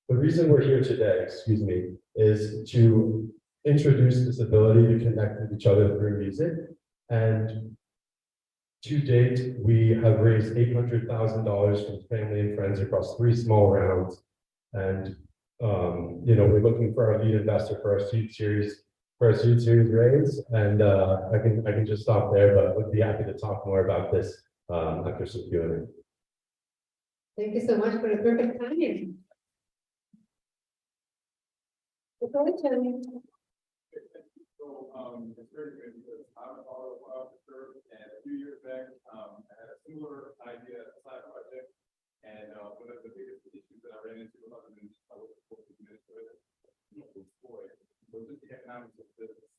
the reason we're here today, is to introduce this ability to connect with each other through music. And to date, we have raised $800,000 from family and friends across 3 small rounds. And we're looking for our lead investor for our seed series raise. And I can just stop there, but would be happy to talk more about this after some Q&A. Thank you so much for the perfect timing. So, it's very good because I'm a follow officer, and a few years back, I had a similar idea, side project. And, one of the biggest issues that I ran into, other than I was supposed to administer it, was just the economics of business.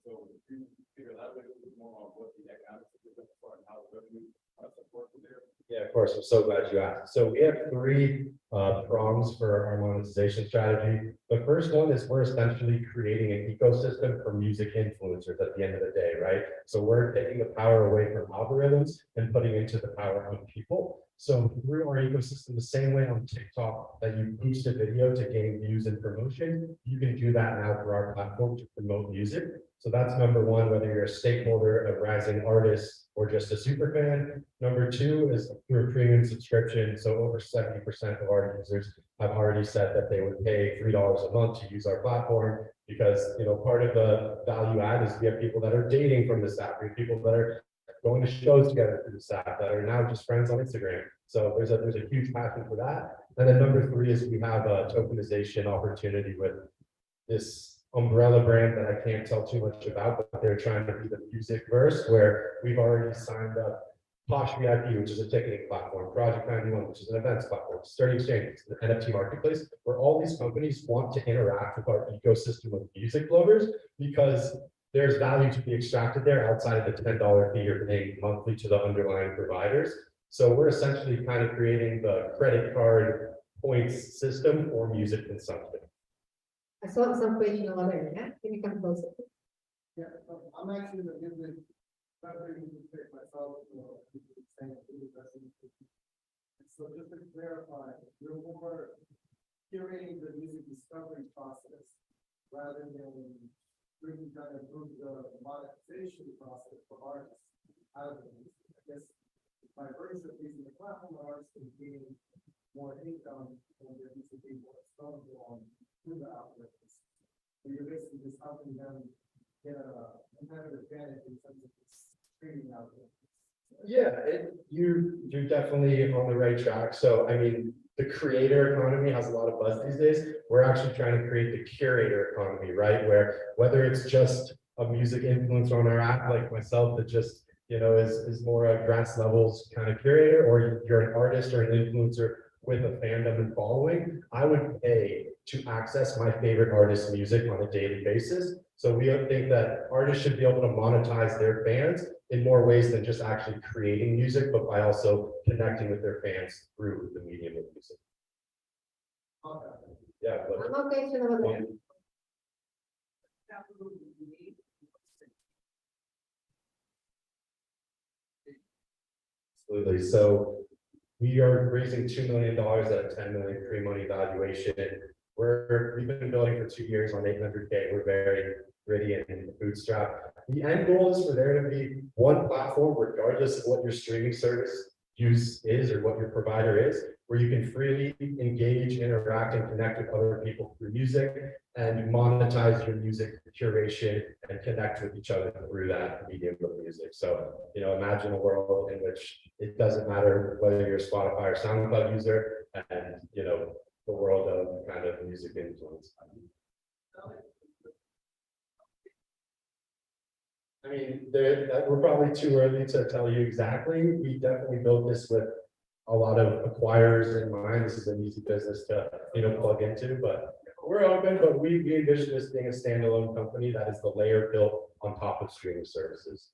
So if you figure out a little bit more on what the economics of business are and how the revenue support there. Yeah, of course. I'm so glad you asked. So we have 3 prongs for our monetization strategy. The first one is we're essentially creating an ecosystem for music influencers at the end of the day, right? So we're taking the power away from algorithms and putting it into the power of people. So through our ecosystem, the same way on TikTok that you boost a video to gain views and promotion, you can do that now through our platform to promote music. So that's number 1, whether you're a stakeholder, a rising artist, or just a super fan. Number 2 is through a premium subscription. So over 70% of our users have already said that they would pay $3 a month to use our platform, because part of the value add is we have people that are dating from this app, we have people that are going to shows together through this app that are now just friends on Instagram. So there's a huge passion for that. And then number 3 is we have a tokenization opportunity with this umbrella brand that I can't tell too much about, but they're trying to be the music verse, where we've already signed up Posh VIP, which is a ticketing platform, Project 91, which is an events platform, Sturdy Exchange, an NFT marketplace, where all these companies want to interact with our ecosystem of music lovers, because there's value to be extracted there outside of the $10 fee you're paying monthly to the underlying providers. So we're essentially kind of creating the credit card points system for music consumption. I saw some question over there. Yeah? Can you come closer? Yeah, I'm actually the music, not really music myself, saying so just to clarify, you're more curating the music discovery process rather than really trying to improve the monetization process for artists out of the music. I guess by virtue of using the platform, artists can gain more income when their music being more discoverable on through the algorithms. So you're basically just helping them get a competitive advantage in terms of streaming algorithms. Yeah, you're definitely on the right track. So I mean, the creator economy has a lot of buzz these days. We're actually trying to create the curator economy, right? Where whether it's just a music influencer on our app like myself that just is more a grass levels kind of curator, or you're an artist or an influencer with a fandom and following, I would pay to access my favorite artist's music on a daily basis. So we think that artists should be able to monetize their fans in more ways than just actually creating music, but by also connecting with their fans through the medium of music. Yeah. but- I'm okay to know that. Absolutely. So we are raising $2 million at a 10 million pre-money valuation. We've been building for 2 years on 800K. We're very gritty and bootstrap. The end goal is for there to be one platform, regardless of what your streaming service use is or what your provider is, where you can freely engage, interact, and connect with other people through music and monetize your music curation and connect with each other through that medium of music. So, imagine a world in which it doesn't matter whether you're a Spotify or SoundCloud user and, the world of kind of music influence. I mean, we're probably too early to tell you exactly. We definitely built this with a lot of acquirers in mind. This is an easy business to, plug into, but we're open, but we envision this being a standalone company that is the layer built on top of streaming services.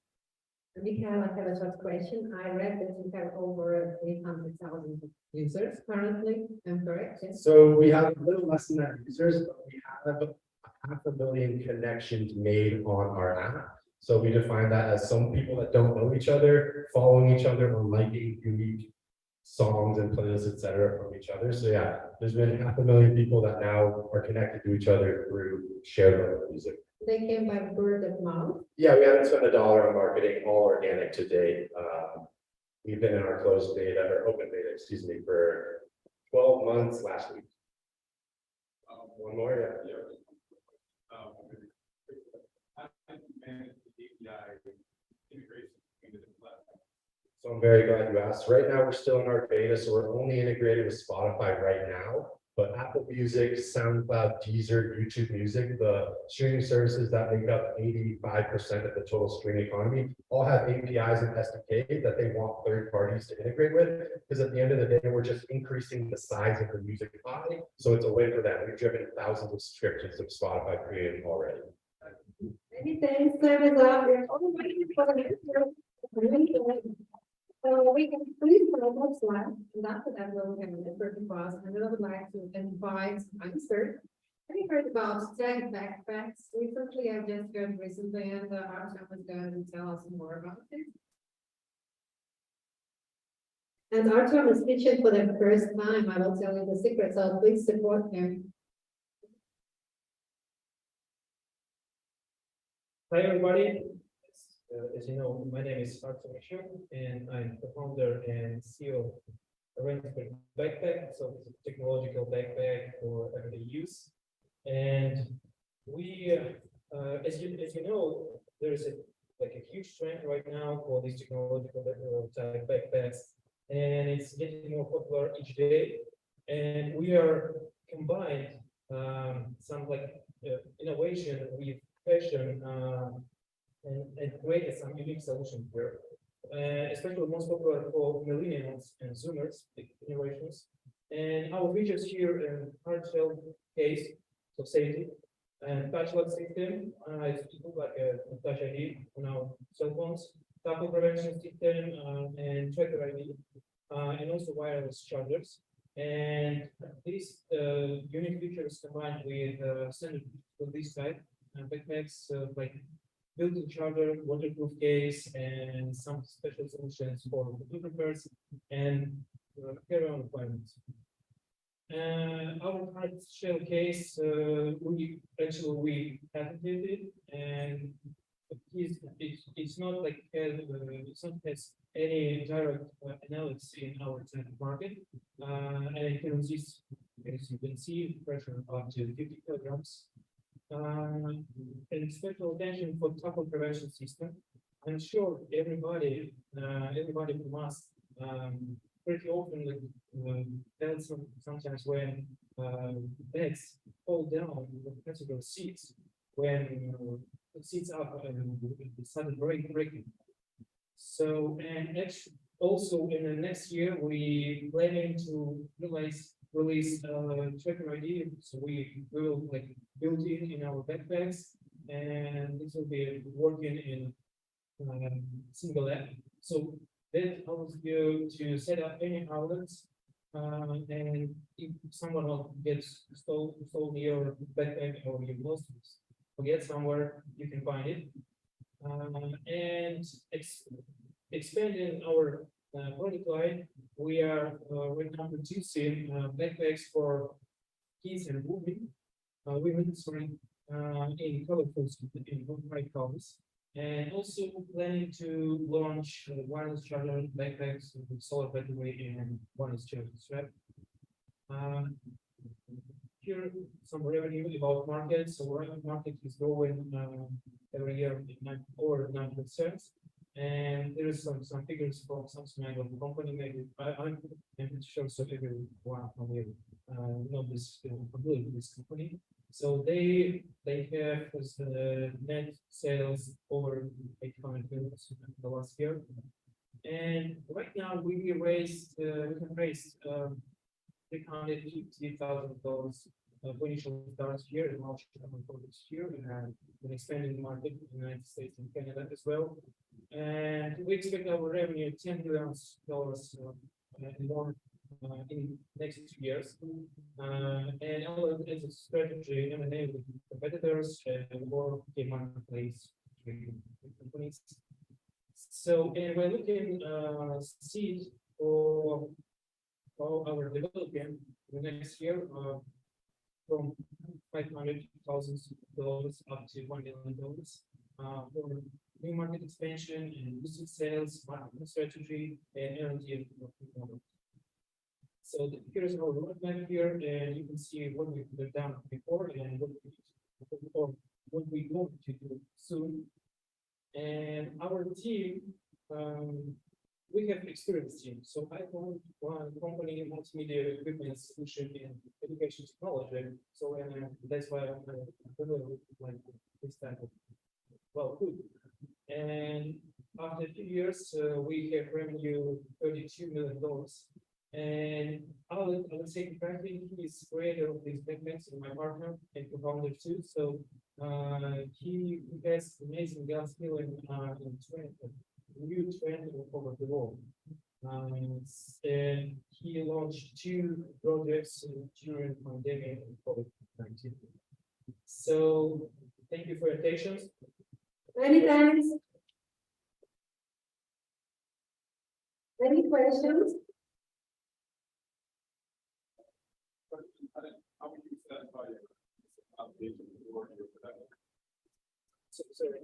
Mikhail, I have a short question. I read that you have over 300,000 users currently, am I correct? Yes. So we have a little less than that users, but we have 500,000 connections made on our app. So we define that as some people that don't know each other, following each other, or liking unique songs and playlists, etc., from each other. So yeah, there's been 500,000 people that now are connected to each other through shared music. They came by word of mouth. Yeah, we haven't spent $1 on marketing, all organic to date. We've been in our closed beta or open beta, excuse me, for 12 months last week. One more, yeah. So I'm very glad you asked. Right now, we're still in our beta, so we're only integrated with Spotify right now. But Apple Music, SoundCloud, Deezer, YouTube Music, the streaming services that make up 85% of the total streaming economy, all have APIs and SDKs that they want third parties to integrate with. Because at the end of the day, we're just increasing the size of the music pie. So it's a win for them. We've driven thousands of subscriptions of Spotify Premium already. Many thanks, time is up. We're all waiting for the next. So we can please for the next one, and after that we'll have a different class, and I would like to invite Answer. Have you heard about tech backpacks recently? I've just heard recently, and Artem was going to tell us more about it. And Artem is pitching for the first time. I will tell you the secret, so please support him. Hi, everybody. As you know, my name is Artem Mishuk, and I'm the founder and CEO of Rainspring Backpack. So it's a technological backpack for everyday use. And we, as you know, there is a huge trend right now for these technological type backpacks, and it's getting more popular each day. And we are combined some innovation with fashion. And created some unique solutions here, especially most popular for millennials and Zoomers, big generations. And our features here in hard shell case of safety and touch lock system. It's like a touch ID on our cell phones, topple prevention system, and tracker ID, and also wireless chargers. And these unique features combined with standard for this type backpacks like built-in charger, waterproof case, and some special solutions for photographers and carry-on requirements. Our hard shell case, we patented it, and it's not like it's not has any direct analysis in our market, and it can resist, as you can see, pressure up to 50 kilograms. And special attention for topple prevention system. I'm sure everybody from us pretty often tells sometimes when beds fall down with possible seats when the seats up and the sudden breaking. So and also in the next year we planning to release tracker ID. So we will build it in our backpacks, and this will be working in single app. So that allows you to set up any outlets. And if someone else stole your backpack or you lost it, forget somewhere, you can find it. And expanding our product line, we are right now producing backpacks for kids and women, sorry, in colorful, in bright colors. And also planning to launch wireless charger backpacks with solar battery and wireless charging strap. Here, some revenue about market. So our market is growing every year over 9%. And there is some figures from Samsung Angle company. Maybe I'm sure so everyone from you know this completely this company. So they have net sales over 800 million in the last year. And right now we have raised $350,000 for initial start here and launch for this year and an expanding market in the United States and Canada as well. And we expect our revenue $10 million more in next 2 years. And our exit strategy M&A with competitors and more marketplace companies. So, and we're looking seed for our development the next year from $500,000 up to $1 million for new market expansion and boosted sales, marketing strategy, and R&D. So here's our roadmap here, and you can see what we've done before and what we going to do soon. And our team, we have experienced team. So I own one company, multimedia equipment solution in education technology. So that's why I'm familiar with like this type of food. And after 2 years, we have revenue $32 million. And I would say frankly, he is creator of these backpacks and my partner and co-founder too. So he has amazing gun skill and new trend over the world. And he launched 2 projects during pandemic and COVID-19. So thank you for your patience. Many thanks. Any questions? How would you satisfy your obligation for your production? Sorry,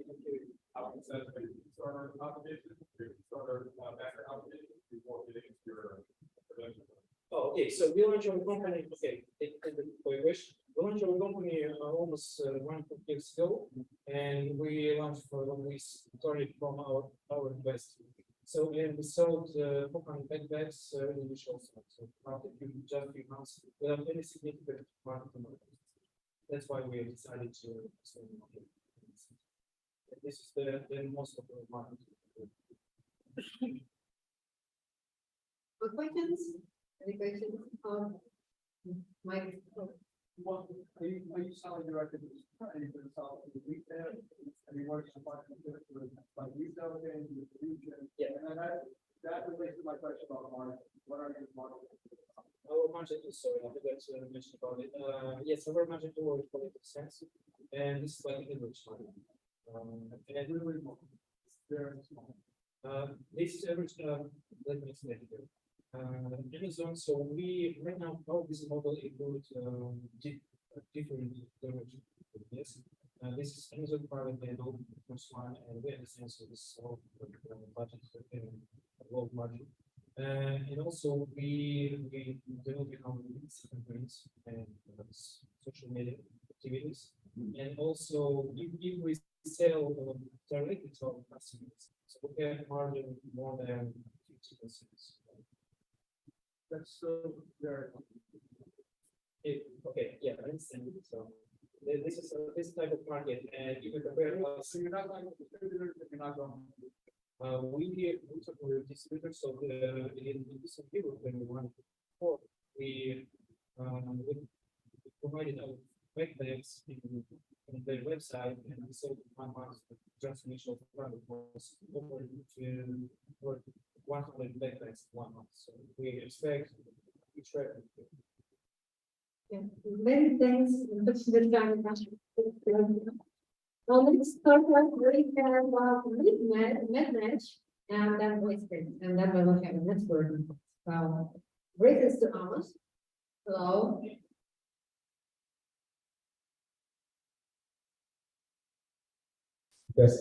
How would you satisfy your starter obligation, your starter backer obligation before getting into your production? Oh, okay. So we launched our company. Okay, for your wish. We launched our company almost 1 years ago, and we launched when we started from our investment. So and we sold 400 backpacks in the initial start. So after just a few months, without any significant marketing. That's why we decided to expand the market. This is the most of the market. Questions? Any questions? Mike? Well, are you selling directly to the sell to the retail? I mean, what is the market like retail and distribution? Yeah. And that relates to my question about margin. What are your margins? Our margin is sorry, I forgot to mention about it. Yes, our margin towards 40%, and this is like an average margin. And Really small. Very small. This is average. Let me explain it here. Amazon. So we right now our business model includes different directions. Yes, this is Amazon private label, first one, and we understand so this is all budget and low margin. And also we develop our companies and social media activities, and also if we sell directly to our customers, so we have margin more than 50%. That's so very. Okay, yeah, I understand. So this is this type of market, and if you compare us, So you're not like a distributor, but you're not going. we talk with distributors. So in Eastern Europe, when we won before, we provided our backpacks in their website and we sold 1 month just initial product was over to for 100 backpacks 1 month. So we expect each revenue. Yeah, many thanks. Let's start with mismatch and then voice print, and then we look at network. So, greetings to us. Hello. Yes.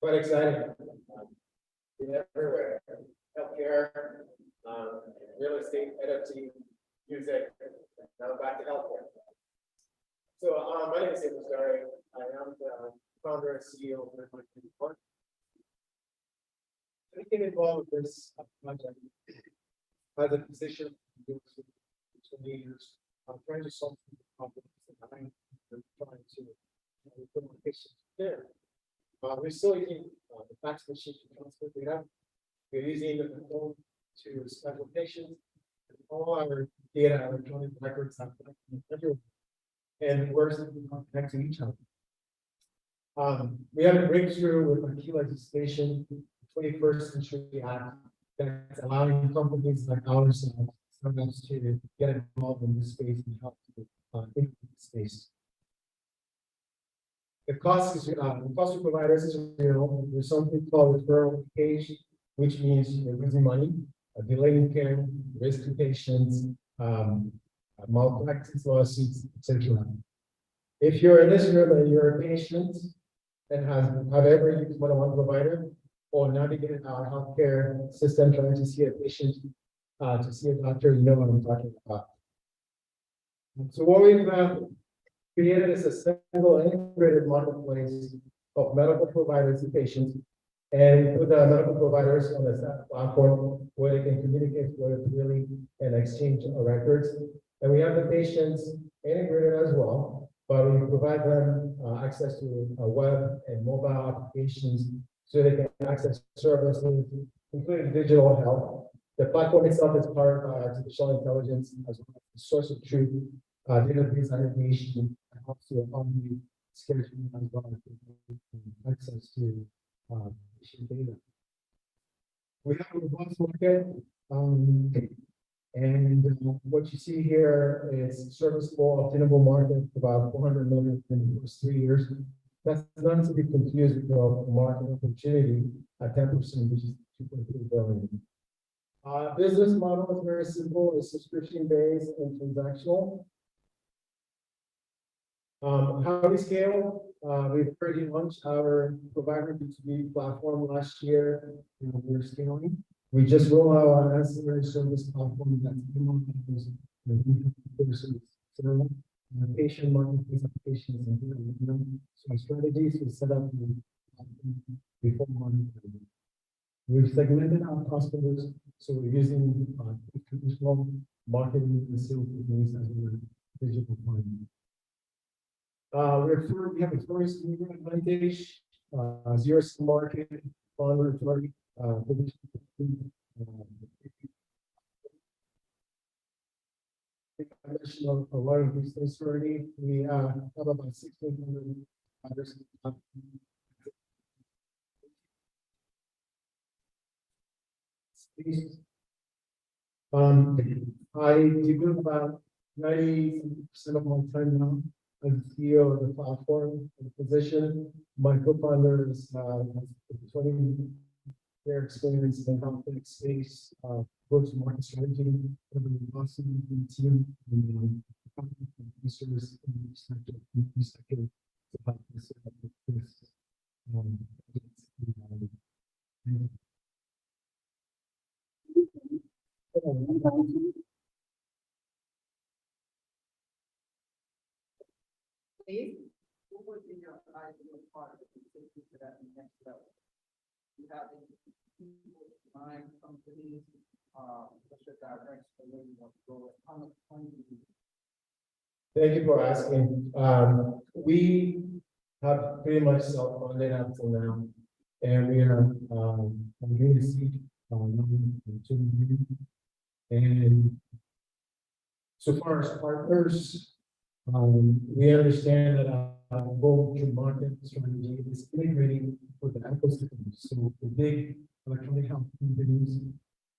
Quite exciting. Everywhere, healthcare, real estate, NFT, music, now back to healthcare. So, my name is David Starry. I am the founder and CEO of Unicorn. I became involved with this project as a physician for 20 years. I'm trying to solve the problems that I'm trying to put my patients there. We're still using the fax machine to transfer data. We're using the phone to schedule patients. And all our data, electronic records, are everywhere. And we're not connecting each other. We have a breakthrough with our key legislation, 21st Century Act, that's allowing companies like ours and startups to get involved in this space and help to in this space. The cost to providers is real. There's something called referral page, which means you're losing money, delaying care, risk to patients, malpractice lawsuits, etc. If you're in this room and you're a patient and have ever used one-on-one provider or navigated our healthcare system trying to see a patient, to see a doctor, you know what I'm talking about. So what we've created is a single integrated marketplace of medical providers and patients, and put the medical providers on a platform where they can communicate with really and exchange records. And we have the patients integrated as well, but we provide them access to web and mobile applications so they can access services, including digital health. The platform itself is part of artificial intelligence as well as the source of truth, database aggregation, and also only scheduling as well as access to patient data. We have a robust market, and what you see here is serviceable, obtainable market, about 400 million in the first 3 years. That's not to be confused with the market opportunity at 10%, which is 2.3 billion. Business model is very simple, it's subscription based and transactional. How we scale, we've already launched our provider B2B platform last year. We're scaling. We just rolled out our ancillary service platform that's patient marketplace applications and so strategies to set up before monitoring. We've segmented our customers, so we're using traditional marketing and sales techniques as well as digital marketing. We have a first mover advantage, zero market, vulnerability, a lot of business already. We have about 1,600 others. I devote about 90% of my time now as CEO of the platform and position. My co-founder is 20-year experience in the health space, go-to-market strategy, awesome team, and research in this sector to help us with this. Please. What would be your ideal product to take you to that next level? You have people, time, companies, what's your direction for where you want to go? How much time do you? Thank you for asking. We have pretty much self-funded up till now. And we are, I'm doing the seed, loan from 2 million. And so far as partners, we understand that our goal to market strategy is integrating with the ecosystem. So the big electronic health companies,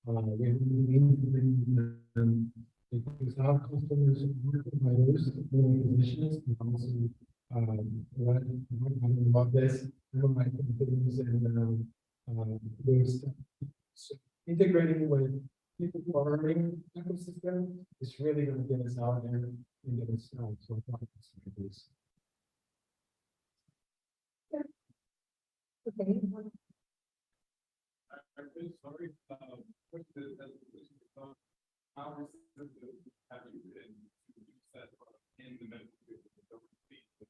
we have really integrated them because our customers are providers, physicians, and also, I love this, my companies and, those, so integrating with people who are already in the ecosystem is really going to get us out there and get us out. So I thought it's really this. Okay. I'm really sorry, what's how receptive have you been to use that in the medical field?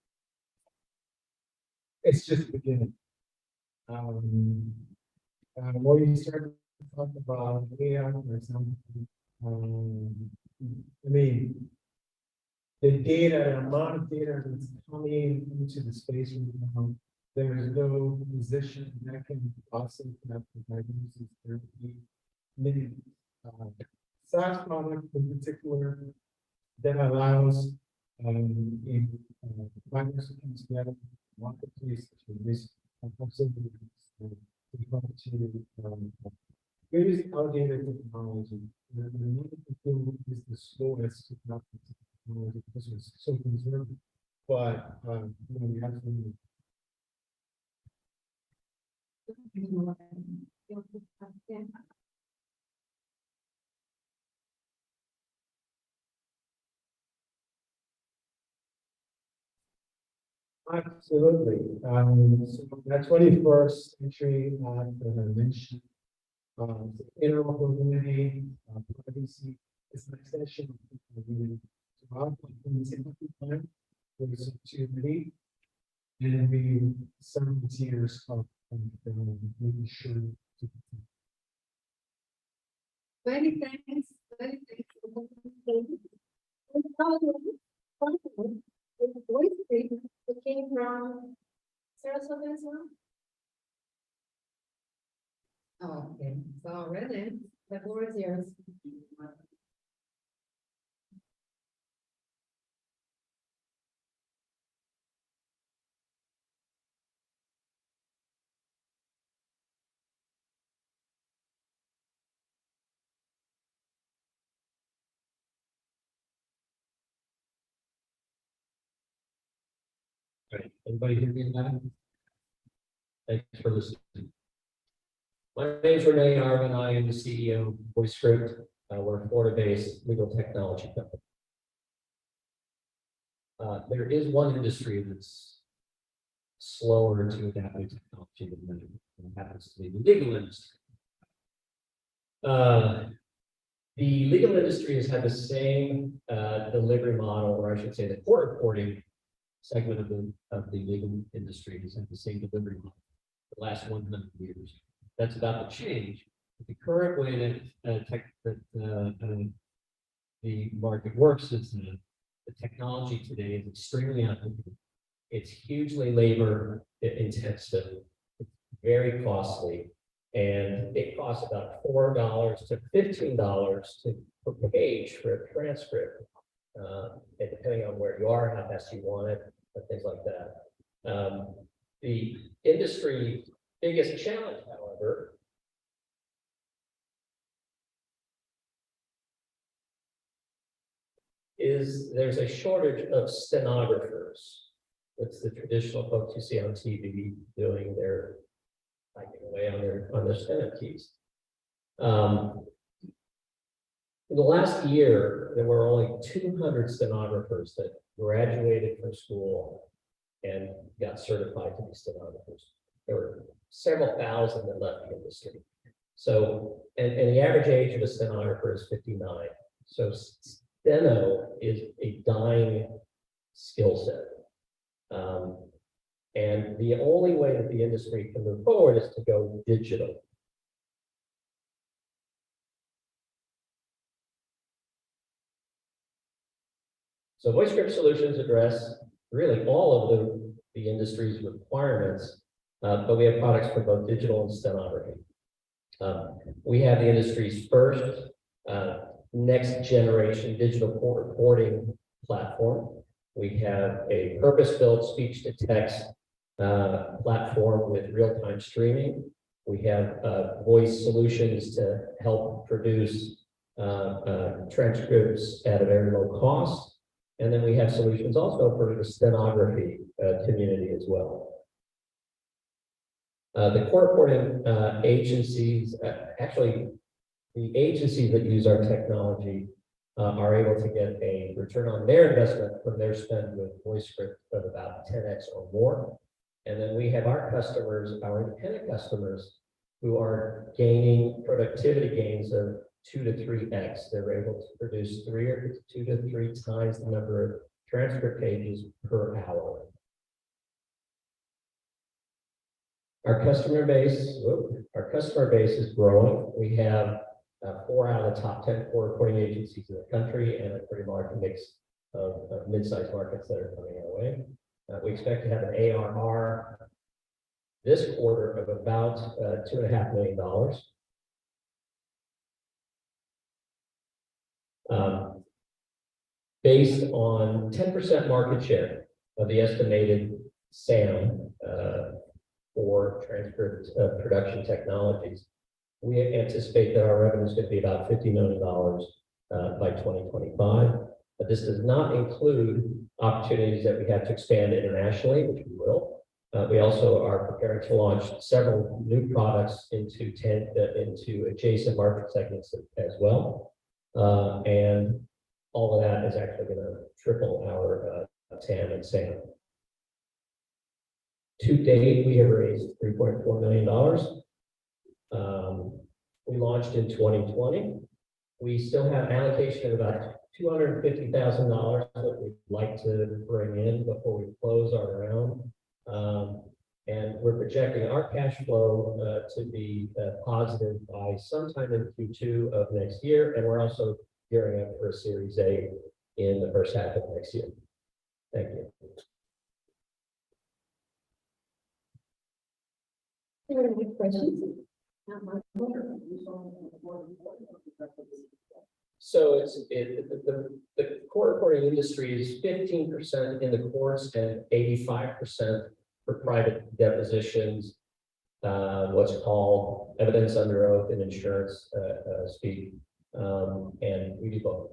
It's just the beginning. When you start to talk about AI or something, I mean, the data, the amount of data that's coming into the space right now, there is no physician that can process that diagnosis therapy. Many SaaS product in particular that allows in Microsoft comes together marketplace to this also use outdated technology. The medical field is the slowest technology because it's so conservative. But you know, we have to absolutely. So that 21st century mentioned interoperability, privacy is an extension of the time was to meet and we some tiers of making sure to Many thanks. Many thanks. It's a voice thing that came from Sarasota as well. Okay, so Renan, The floor is yours. Right, everybody hear me in that? Thanks for listening. My name is Renee Arvin. I am the CEO of VoiceScript. We're a Florida-based legal technology company. There is one industry that's slower to adapt new technology than medical, and it happens to be the legal industry. The legal industry has had the same delivery model, or I should say the court reporting segment of the legal industry has had the same delivery model for the last 100 years. That's about to change. But the current way that the market works is the technology today is extremely outdated. It's hugely labor intensive, it's very costly, and it costs about $4 to $15 per page for a transcript. And depending on where you are, how fast you want it, and things like that. The industry biggest challenge, however, is there's a shortage of stenographers. It's the traditional folks you see on TV doing their typing away on their steno keys. In the last year, there were only 200 stenographers that graduated from school and got certified to be stenographers. There were several thousand that left the industry. So, and the average age of a stenographer is 59. So steno is a dying skill set. And the only way that the industry can move forward is to go digital. So VoiceScript solutions address really all of the industry's requirements, but we have products for both digital and stenography. We have the industry's first next generation digital court reporting platform. We have a purpose-built speech-to-text platform with real-time streaming. We have voice solutions to help produce transcripts at a very low cost. And then we have solutions also for the stenography community as well. The court reporting agencies, actually, the agencies that use our technology are able to get a return on their investment from their spend with voice script of about 10x or more. And then we have our customers, our independent customers, who are gaining productivity gains of 2 to 3x. They're able to produce 2 to 3 times the number of transcript pages per hour. Our customer base is growing. We have 4 out of the top 10 court reporting agencies in the country and a pretty large mix of mid-sized markets that are coming our way. We expect to have an ARR this quarter of about $2.5 million. Based on 10% market share of the estimated SAM for transcript production technologies, we anticipate that our revenue is going to be about $50 million by 2025. But this does not include opportunities that we have to expand internationally, which we will. We also are preparing to launch several new products into adjacent market segments as well. And all of that is actually going to triple our TAM and SAM. To date, we have raised $3.4 million. We launched in 2020. We still have allocation of about $250,000 that we'd like to bring in before we close our round. And we're projecting our cash flow to be positive by sometime in Q2 of next year. And we're also gearing up for a Series A in the first half of next year. Thank you. Any questions? So the court reporting industry is 15% in the courts and 85% for private depositions, what's called evidence under oath and insurance speak, and we do both.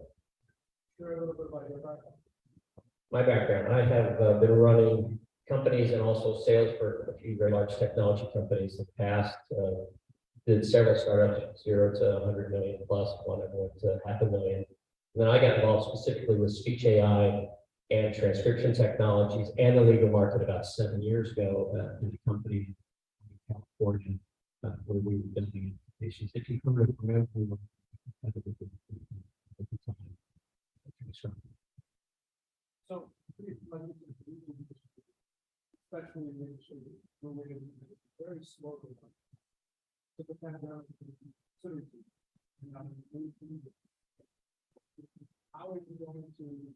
My background, I have been running companies and also sales for a few very large technology companies in the past. Did several startups, 0 to 100 million plus, one of them went to $500,000. And then I got involved specifically with speech AI and transcription technologies and the legal market about 7 years ago in a company in California where we were building applications. If you come to the we were at the time. So, especially in the industry, where we're very slowly. How are you going to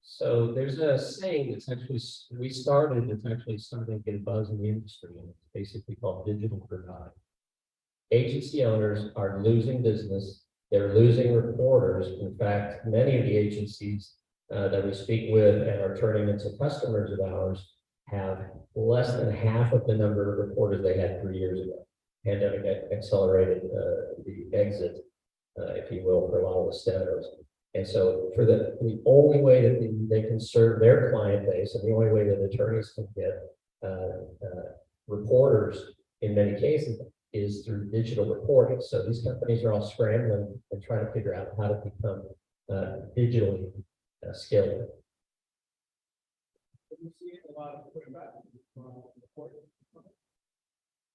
So there's a saying that's actually it's actually starting to get a buzz in the industry, and it's basically called digital for God. Agency owners are losing business, they're losing reporters. In fact, many of the agencies that we speak with and are turning into customers of ours have less than half of the number of reporters they had 3 years ago. Pandemic accelerated the exit, if you will, for a lot of the stenos. And so for the only way that they can serve their client base and the only way that attorneys can get reporters in many cases is through digital reporting. So these companies are all scrambling and trying to figure out how to become digitally skilled.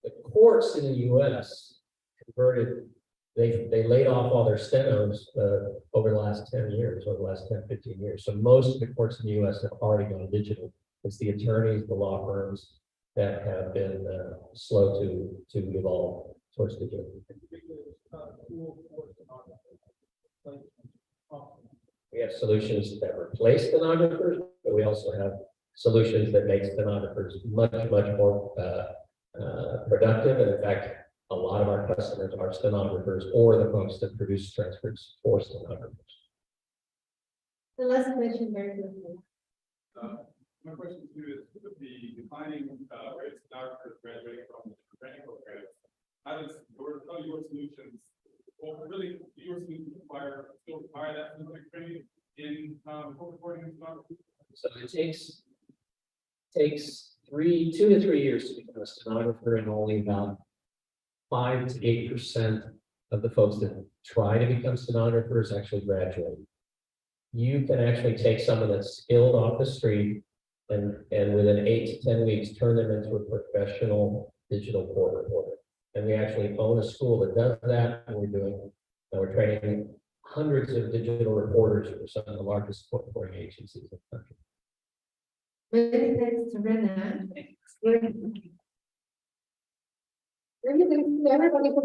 The courts in the U.S. converted, they laid off all their stenos over the last 10 years, over the last 10, 15 years. So most of the courts in the U.S. have already gone digital. It's the attorneys, the law firms that have been slow to evolve towards digital. We have have solutions that replace stenographers, but we also have solutions that make stenographers much, much more productive. And in fact, a lot of our customers are stenographers or the folks that produce transcripts for stenographers. The last question, very quickly. My question to you is, with the declining rates of doctors graduating from the training programs, how does your solutions, well, really, do your solutions still require that specific training in recording and stuff? So it takes 2 to 3 years to become a stenographer, and only about 5 to 8% of the folks that try to become stenographers actually graduate. You can actually take someone that's skilled off the street and within 8 to 10 weeks, turn them into a professional digital court reporter. And we actually own a school that does that, and we're training hundreds of digital reporters for some of the largest court reporting agencies in the country. Many thanks to Rena. Many thanks to everybody for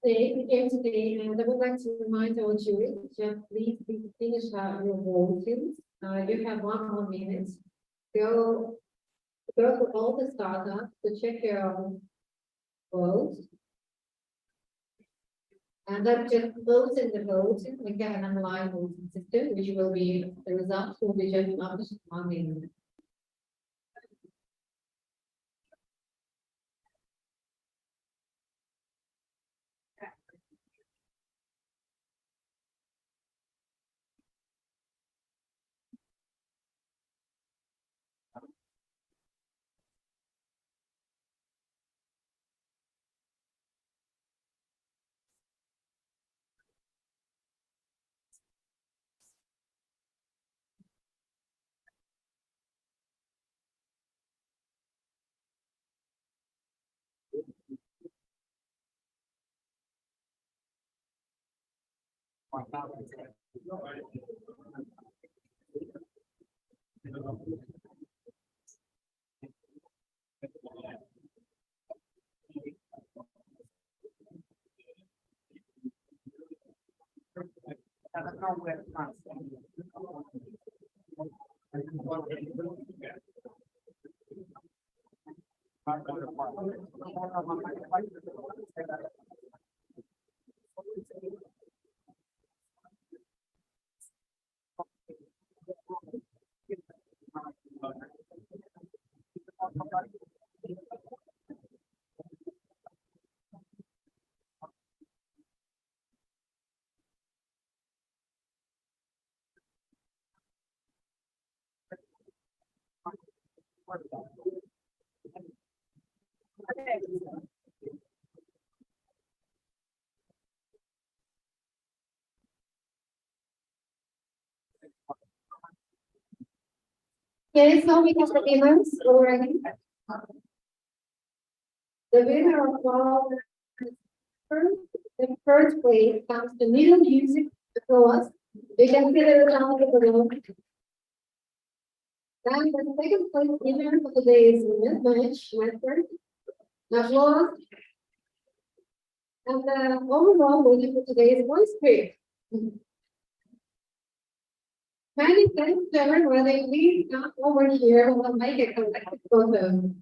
here today, and I would like to remind our jury, just please finish out your voting. You have 1 more minute. Go to all the startups to check your votes. And then just closing the voting, we get an online voting system, which will be, the results will be just published on the. Okay, so we have the winners already. The winner of all the first place comes to Little Music Applause. We can see the result of the room. And the second place winner for today is Mitch Westford. Applause. And the overall winner for today is Voice Creek. Many thanks to everybody. Please come over here. We'll make a collective photo.